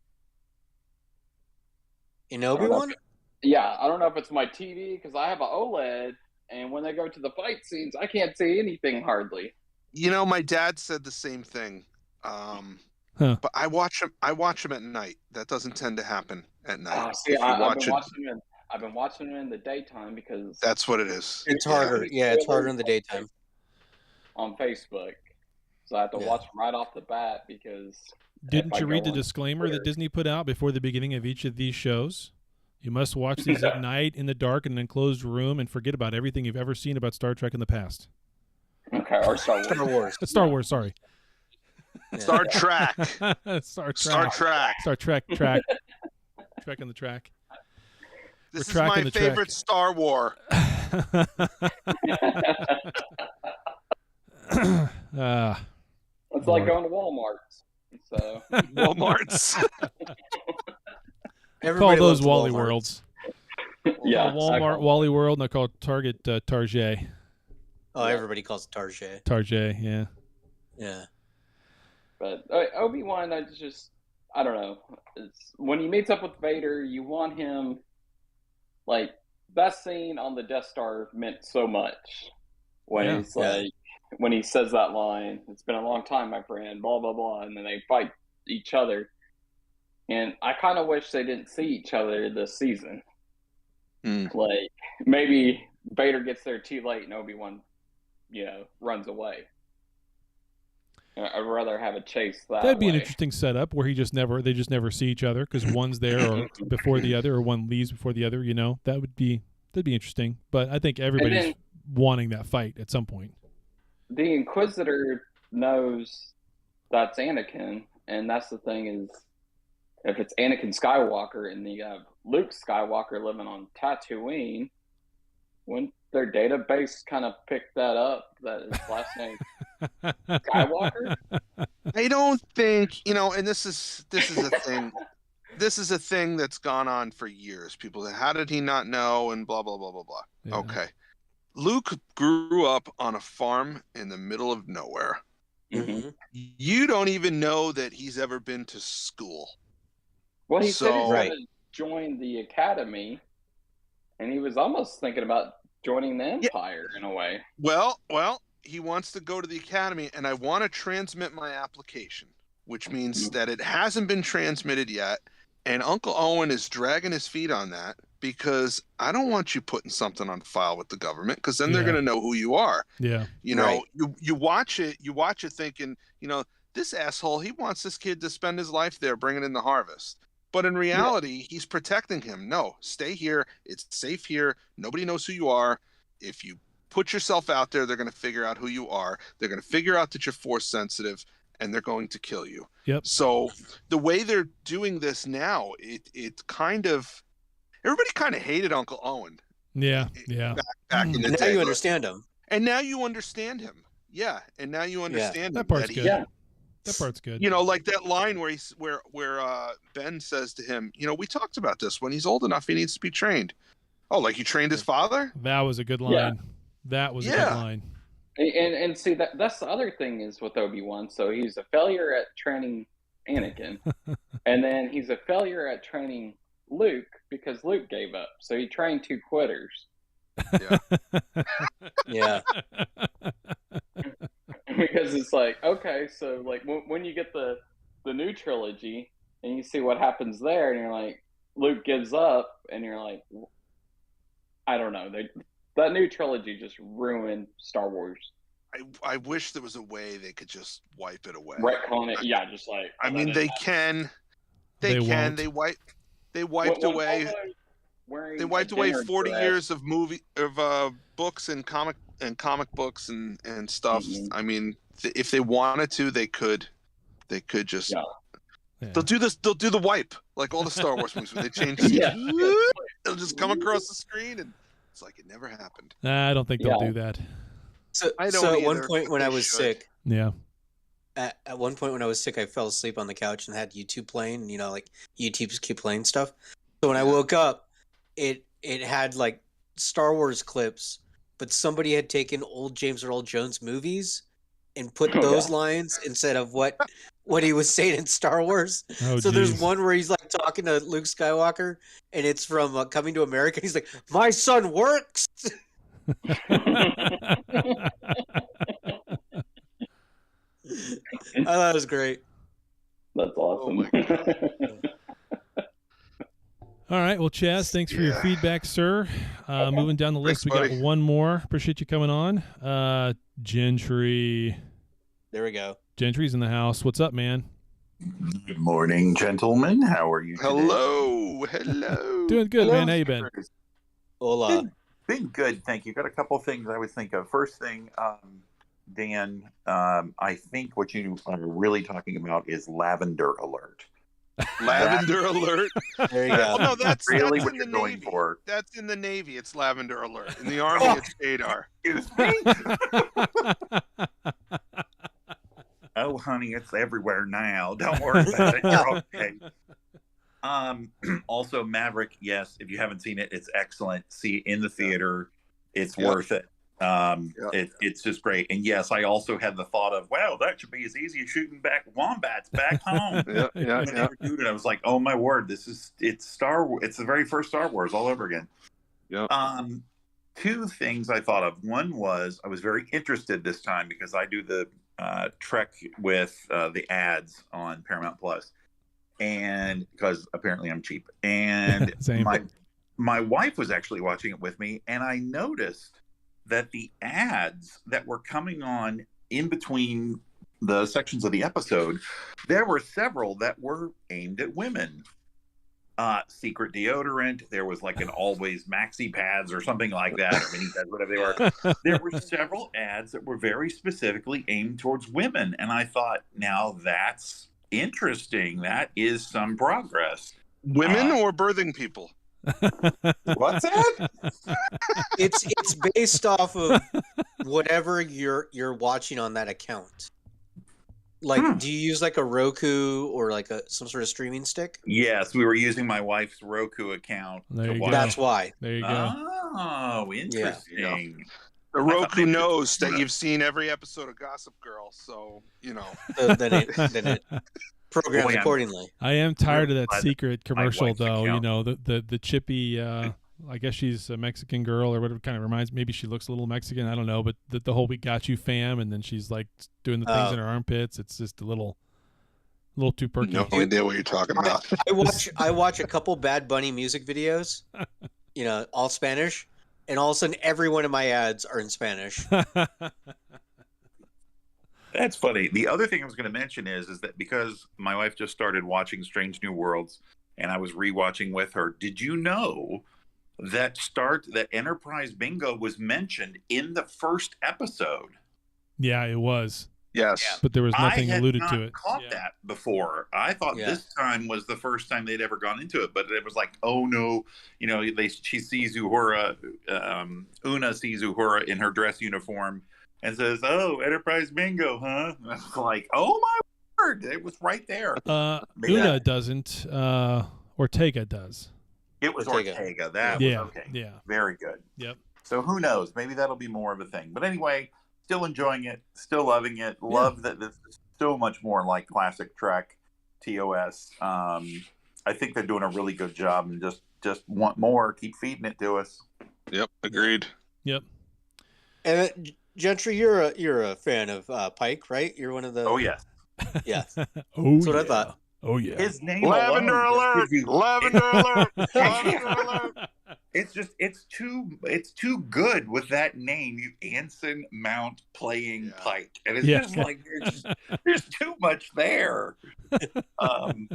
In Obi-Wan? Yeah, I don't know if it's my TV because I have an OLED, and when they go to the fight scenes, I can't see anything hardly. My dad said the same thing. But I watch him at night. That doesn't tend to happen at night. See, If you I've watch been it, watching them. I've been watching them in the daytime because that's what it is. It's harder. Yeah, it's harder in the daytime. on Facebook, so I have to Yeah. watch them right off the bat because. Didn't if I you read go the on disclaimer Twitter- that Disney put out before the beginning of each of these shows? You must watch these at night in the dark in an enclosed room and forget about everything you've ever seen about Star Trek in the past. Okay, or Star Wars. Star Wars. Star Wars, sorry. Yeah. Star Trek. Star Trek. Star Trek. Star Trek. Track. Trek on the track. This is tracking my the track. favorite Star War. It's like going to Walmart. So Walmart's. Call Everybody those loves Wally Walmart. Worlds. yeah, Call Walmart, Wally World, and I call Target Target. Oh, everybody calls it Target. Target, yeah. Yeah. But Obi-Wan, I don't know. When he meets up with Vader, you want him, like, that scene on the Death Star meant so much. When he's like, when he says that line, it's been a long time, my friend, blah, blah, blah, and then they fight each other. And I kind of wish they didn't see each other this season. Mm. Like, maybe Vader gets there too late and Obi-Wan, runs away. I'd rather have a chase that That'd be way. an interesting setup where they just never see each other because one's there or before the other, or one leaves before the other. That'd be interesting. But I think everybody's wanting that fight at some point. The Inquisitor knows that's Anakin, and that's the thing is, if it's Anakin Skywalker and you have Luke Skywalker living on Tatooine, wouldn't their database kind of pick that up, that his last name Skywalker? I don't think, and this is a thing. This is a thing that's gone on for years. People say, how did he not know? And blah, blah, blah, blah, blah. Yeah. Okay. Luke grew up on a farm in the middle of nowhere. Mm-hmm. You don't even know that he's ever been to school. Well, he said he's Right. going to join the academy, and he was almost thinking about joining the Empire in a way. Well, he wants to go to the academy, and I want to transmit my application, which means that it hasn't been transmitted yet, and Uncle Owen is dragging his feet on that because I don't want you putting something on file with the government, because then they're going to know who you are. Yeah. You watch it thinking, this asshole, he wants this kid to spend his life there bringing in the harvest. But in reality, he's protecting him. No, stay here. It's safe here. Nobody knows who you are. If you put yourself out there, they're going to figure out who you are. They're going to figure out that you're force sensitive, and they're going to kill you. Yep. So the way they're doing this now, it kind of, everybody kind of hated Uncle Owen. Yeah. Back in the And now day. you understand him. And now you understand him. Yeah, and now you understand That him. part's that good. he- Yeah. That part's good. like that line where Ben says to him, we talked about this. When he's old enough, he needs to be trained. Oh, like he trained his father? That was a good line. Yeah. That was a good line. And see, that's the other thing is with Obi-Wan. So he's a failure at training Anakin, and then he's a failure at training Luke because Luke gave up. So he trained two quitters. Yeah. Because it's like, okay, so like when you get the new trilogy and you see what happens there, and you're like, Luke gives up, and you're like, I don't know, that new trilogy just ruined Star Wars. I wish there was a way they could just wipe it away. Retcon it, just like. I mean, they can. They can. won't. They wiped away. They wiped away 40 years of books and comic books and stuff. Mm-hmm. I mean, if they wanted to, they could just. Yeah. They'll do this. They'll do the wipe, like all the Star Wars movies when they change. They'll just come across the screen, and it's like it never happened. I don't think they'll do that. So I don't at one either, point but when they I was should. sick, Yeah. at one point when I was sick, I fell asleep on the couch and had YouTube playing. Like YouTube's keep playing stuff. So when I woke up, it had like Star Wars clips, but somebody had taken old James Earl Jones movies and put those lines instead of what he was saying in Star Wars. Oh, so there's geez. one where he's like talking to Luke Skywalker, and it's from Coming to America. He's like, "My son works." I thought it was great. That's awesome. All right. Well, Chaz, thanks for your feedback, sir. Moving down the list, Thanks, we buddy. got one more. Appreciate you coming on. Gentry. There we go. Gentry's in the house. What's up, man? Good morning, gentlemen. How are you today? Hello. Doing good, Hello, man. How you been? Speakers. Hola. Been good, thank you. Got a couple things I would think of. First thing, Dan, I think what you are really talking about is lavender alert. Lavender alert. There you go. Oh no, that's really that's what in you're the going Navy. for. That's in the Navy. It's lavender alert. In the Army, it's Adar. Excuse me? Oh, honey, it's everywhere now. Don't worry about it. You're okay. Also, Maverick, yes, if you haven't seen it, it's excellent. See it in the theater. It's worth it. It's just great. And yes, I also had the thought of, wow, that should be as easy as shooting back wombats back home. When they were doing it, I was like, oh my word, it's Star Wars. It's the very first Star Wars all over again. Two things I thought of. One was I was very interested this time because I do the Trek with the ads on Paramount Plus. and because apparently I'm cheap. And Same. my wife was actually watching it with me, and I noticed that the ads that were coming on in between the sections of the episode, there were several that were aimed at women. Secret deodorant. There was like an Always Maxi Pads or something like that, or mini pads, whatever they were. There were several ads that were very specifically aimed towards women, and I thought, now that's interesting. That is some progress. Women or birthing people? What's that? It's based off of whatever you're watching on that account. Like, do you use like a Roku or like some sort of streaming stick? Yes, we were using my wife's Roku account. There you watch. go. That's why. There you go. Oh, interesting. Yeah. The Roku knows that you've seen every episode of Gossip Girl, so you know. Then it programs accordingly. I am tired of that Glad secret my commercial, wife's though. account. You know, the chippy. I guess she's a Mexican girl or whatever. Kind of reminds. Maybe she looks a little Mexican. I don't know. But the whole "We got you, fam," and then she's like doing the things in her armpits. It's just a little too perky. No idea what you're talking about. I watch a couple Bad Bunny music videos, you know, all Spanish, and all of a sudden every one of my ads are in Spanish. That's funny. The other thing I was going to mention is that because my wife just started watching Strange New Worlds, and I was rewatching with her. Did you know that Enterprise Bingo was mentioned in the first episode? Yeah, it was. Yes, but there was nothing alluded to it. Caught that before. I thought this time was the first time they'd ever gone into it, but it was like, oh no, you know, she sees Uhura, Una sees Uhura in her dress uniform and says, "Oh, Enterprise Bingo, huh?" And I was like, oh my word, it was right there. Una doesn't. Ortega does. It was Ortega. That was okay. Yeah. Very good. Yep. So who knows? Maybe that'll be more of a thing. But anyway, still enjoying it. Still loving it. Love that this is so much more like classic Trek, TOS. I think they're doing a really good job, and just want more. Keep feeding it to us. Yep. Agreed. Yep. And Gentry, you're a fan of Pike, right? You're one of the. Oh yes. Yeah. That's what I thought. Oh yeah. His name. Lavender alert! Lavender alert! Lavender alert! It's too good with that name. You Anson Mount playing Pike, and it's just like there's too much there. And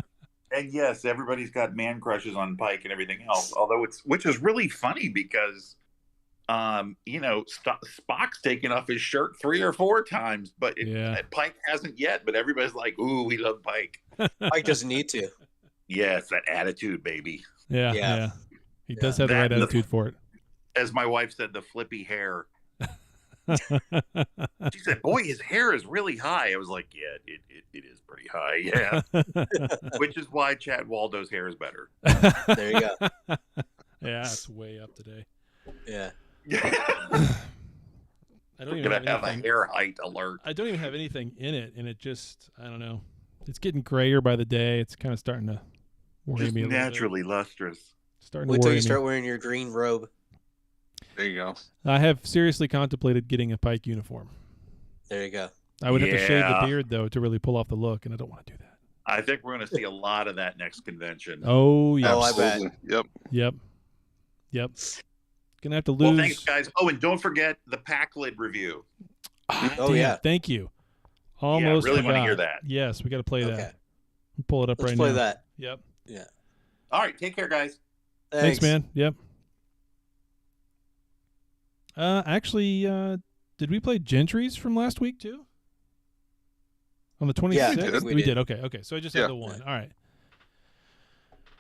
yes, everybody's got man crushes on Pike and everything else. Although which is really funny because, you know, Spock's taken off his shirt 3 or 4 times, but Pike hasn't yet. But everybody's like, "Ooh, we love Pike." Pike doesn't need to. Yeah, it's that attitude, baby. Yeah. He does have the right attitude for it. As my wife said, the flippy hair. She said, "Boy, his hair is really high." I was like, "Yeah, it is pretty high, yeah." Which is why Chad Waldo's hair is better. There you go. Yeah, it's way up today. Yeah. I don't even have a hair height alert. I don't even have anything in it, and it just, I don't know. It's getting grayer by the day. It's kind of starting to worry me a little naturally bit. Lustrous. Starting Wait to till worry you start me. wearing your green robe. There you go. I have seriously contemplated getting a Pike uniform. There you go. I would have to shave the beard, though, to really pull off the look, and I don't want to do that. I think we're going to see a lot of that next convention. Oh, yeah. Oh, I bet. Yep. Gonna have to lose. Well, thanks, guys. Oh, and don't forget the pack lid review. Oh, yeah. Thank you. Almost really want to forgot. hear that. Yes, we got to play that. Pull it up Let's right play now. that. Yep. Yeah. All right. Take care, guys. Thanks, man. Yep. Actually, did we play Gentry's from last week too? On the 26th? Yeah, we did. Okay. So I just had the one. All right.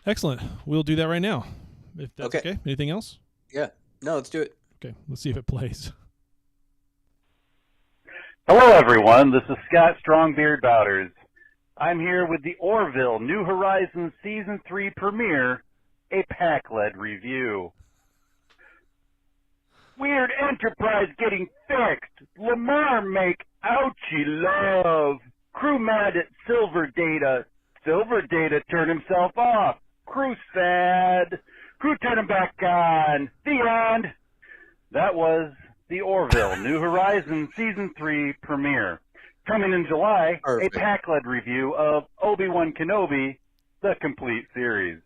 Excellent. We'll do that right now. If that's okay. Anything else? Yeah. No, let's do it. Okay. Let's see if it plays. Hello, everyone. This is Scott Strongbeard Bowders. I'm here with the Orville New Horizons Season 3 premiere, a pack-led review. Weird Enterprise getting fixed. Lamar make ouchie love. Crew mad at Silver Data. Silver Data turn himself off. Crew sad. Crew turn him back on. The end. That was the Orville New Horizons Season 3 premiere. Coming in July, a pack-led review of Obi-Wan Kenobi, the complete series.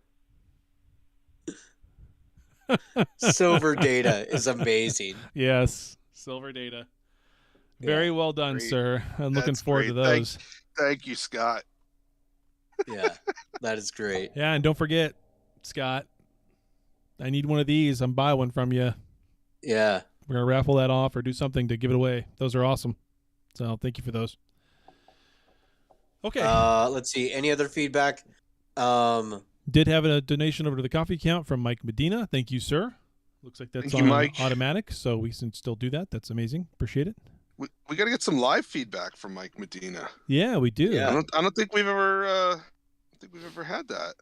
Silver Data is amazing. Yes, Silver Data. Very Yeah, well done, great. sir. I'm looking That's forward to great. those. Thank you, Scott. Yeah, that is great. Yeah, and don't forget, Scott, I need one of these. I'm buying one from you. Yeah. We're going to raffle that off or do something to give it away. Those are awesome. So thank you for those. Okay. Let's see. Any other feedback? Did have a donation over to the coffee account from Mike Medina. Thank you, sir. Looks like that's Thank you, on Mike. automatic, so we can still do that. That's amazing. Appreciate it. We got to get some live feedback from Mike Medina. Yeah, we do. Yeah. I don't think we've ever had that.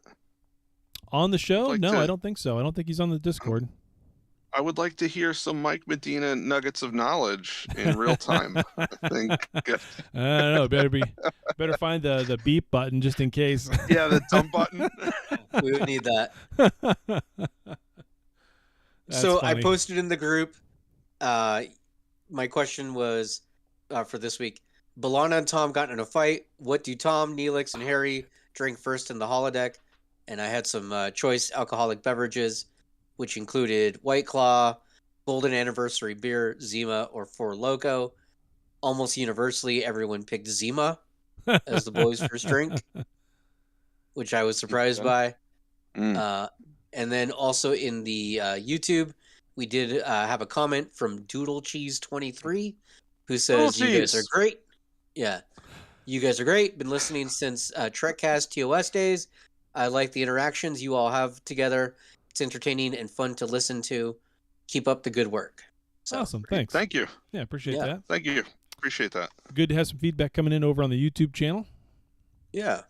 On the show? Like No, to- I don't think so. I don't think he's on the Discord. I would like to hear some Mike Medina nuggets of knowledge in real time. I think. I don't know. Better find the beep button just in case. Yeah, the dump button. We would need that. That's So funny. I posted in the group. My question was for this week: Balana and Tom got in a fight. What do Tom, Neelix, and Harry drink first in the holodeck? And I had some choice alcoholic beverages, which included White Claw, Golden Anniversary Beer, Zima, or Four Loko. Almost universally, everyone picked Zima as the boys' first drink, which I was surprised by. And then also in the YouTube, we did have a comment from Doodle Cheese 23, who says, "You guys are great. Yeah, you guys are great. Been listening since Trekcast TOS days. I like the interactions you all have together. It's entertaining and fun to listen to. Keep up the good work." So, Awesome. Thanks. Thank you. Yeah, appreciate that. Thank you. Appreciate that. Good to have some feedback coming in over on the YouTube channel. yeah,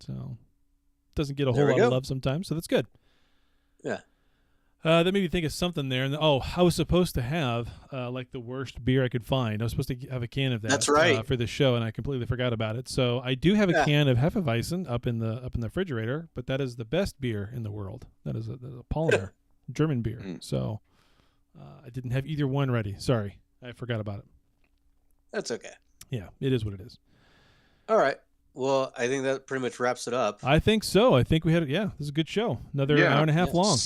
So doesn't get a There whole we lot of go. love sometimes, so that's good. yeah. That made me think of something there. And I was supposed to have like the worst beer I could find. I was supposed to have a can of that. That's right. For the show, and I completely forgot about it. So I do have a Yeah. can of Hefeweizen up in the refrigerator, but that is the best beer in the world. That is a Paulaner German beer. So I didn't have either one ready. Sorry, I forgot about it. That's okay. Yeah, it is what it is. All right. Well, I think that pretty much wraps it up. I think so. I think we had this is a good show. Another hour and a half Yes. long.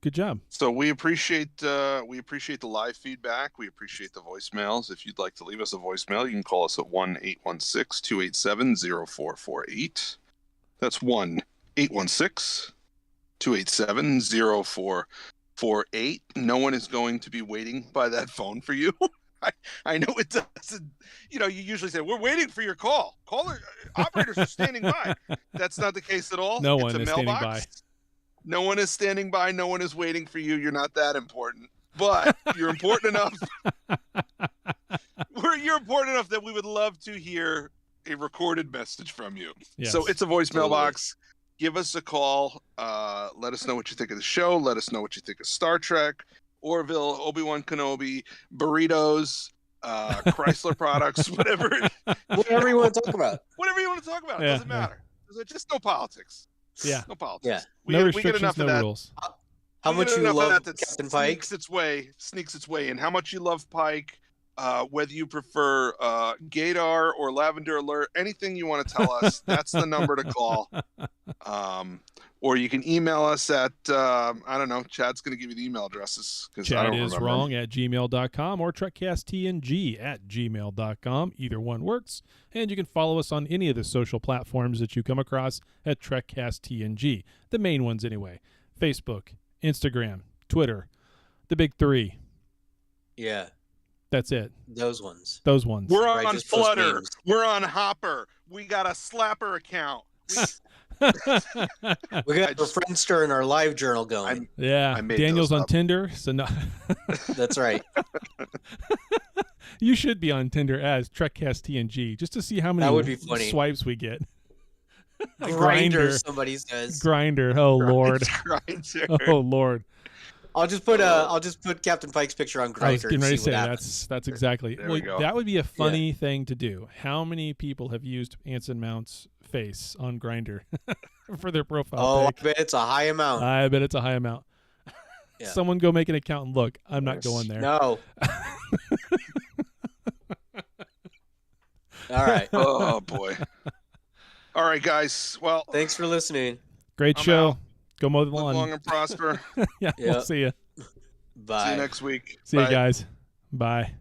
Good job. So we appreciate the live feedback. We appreciate the voicemails. If you'd like to leave us a voicemail, you can call us at 1-816-287-0448. That's 1-816-287-0448. No one is going to be waiting by that phone for you. I know it doesn't. You usually say we're waiting for your call. Caller operators are standing by. That's not the case at all. No It's one a is standing mailbox. by. No one is standing by. No one is waiting for you. You're not that important. But you're important enough. You're important enough that we would love to hear a recorded message from you. Yes. So it's a voicemail Totally. box. Give us a call. Let us know what you think of the show. Let us know what you think of Star Trek, Orville, Obi-Wan Kenobi, burritos, Chrysler products, whatever. Whatever you want to talk about. Whatever you want to talk about. It Yeah, doesn't matter. There's just no politics. Yeah. No politics. Yeah. No We get restrictions, enough no of that. rules. How We much get you enough of love that Captain Pike? sneaks its way in. How much you love Pike, whether you prefer Gator or Lavender Alert, anything you want to tell us, that's the number to call. Or you can email us at, I don't know, Chad's going to give you the email addresses. chadiswrong@gmail.com or trekcasttng@gmail.com. Either one works. And you can follow us on any of the social platforms that you come across at trekcasttng. The main ones anyway. Facebook, Instagram, Twitter, the big three. Yeah, That's it. those ones. Those ones. We're on Right, just post Flutter. names. We're on Hopper. We got a Slapper account. We got our Friendster and our live journal going. Yeah. I made Daniel's those on up. Tinder. So no. That's right. You should be on Tinder as TrekcastTng just to see how many That would be funny. swipes we get. Grinder, somebody says. Grinder. Oh Lord. Grindr. Oh Lord. I'll just put Captain Pike's picture on I was Grinder getting and ready see to what say happens. that's exactly. There we go. That would be a funny thing to do. How many people have used Anson Mount's face on Grinder for their profile Oh, I pic? bet it's a high amount. I bet it's a high amount. Yeah. Someone go make an account and look. I'm not going there. No. All right. Oh boy. All right. right, guys. Well, thanks for listening. Great I'm show. out. Go mow the Live lawn. long and prosper. Yeah, Yeah. we'll see you. Bye. See you next week. See Bye. you guys. Bye.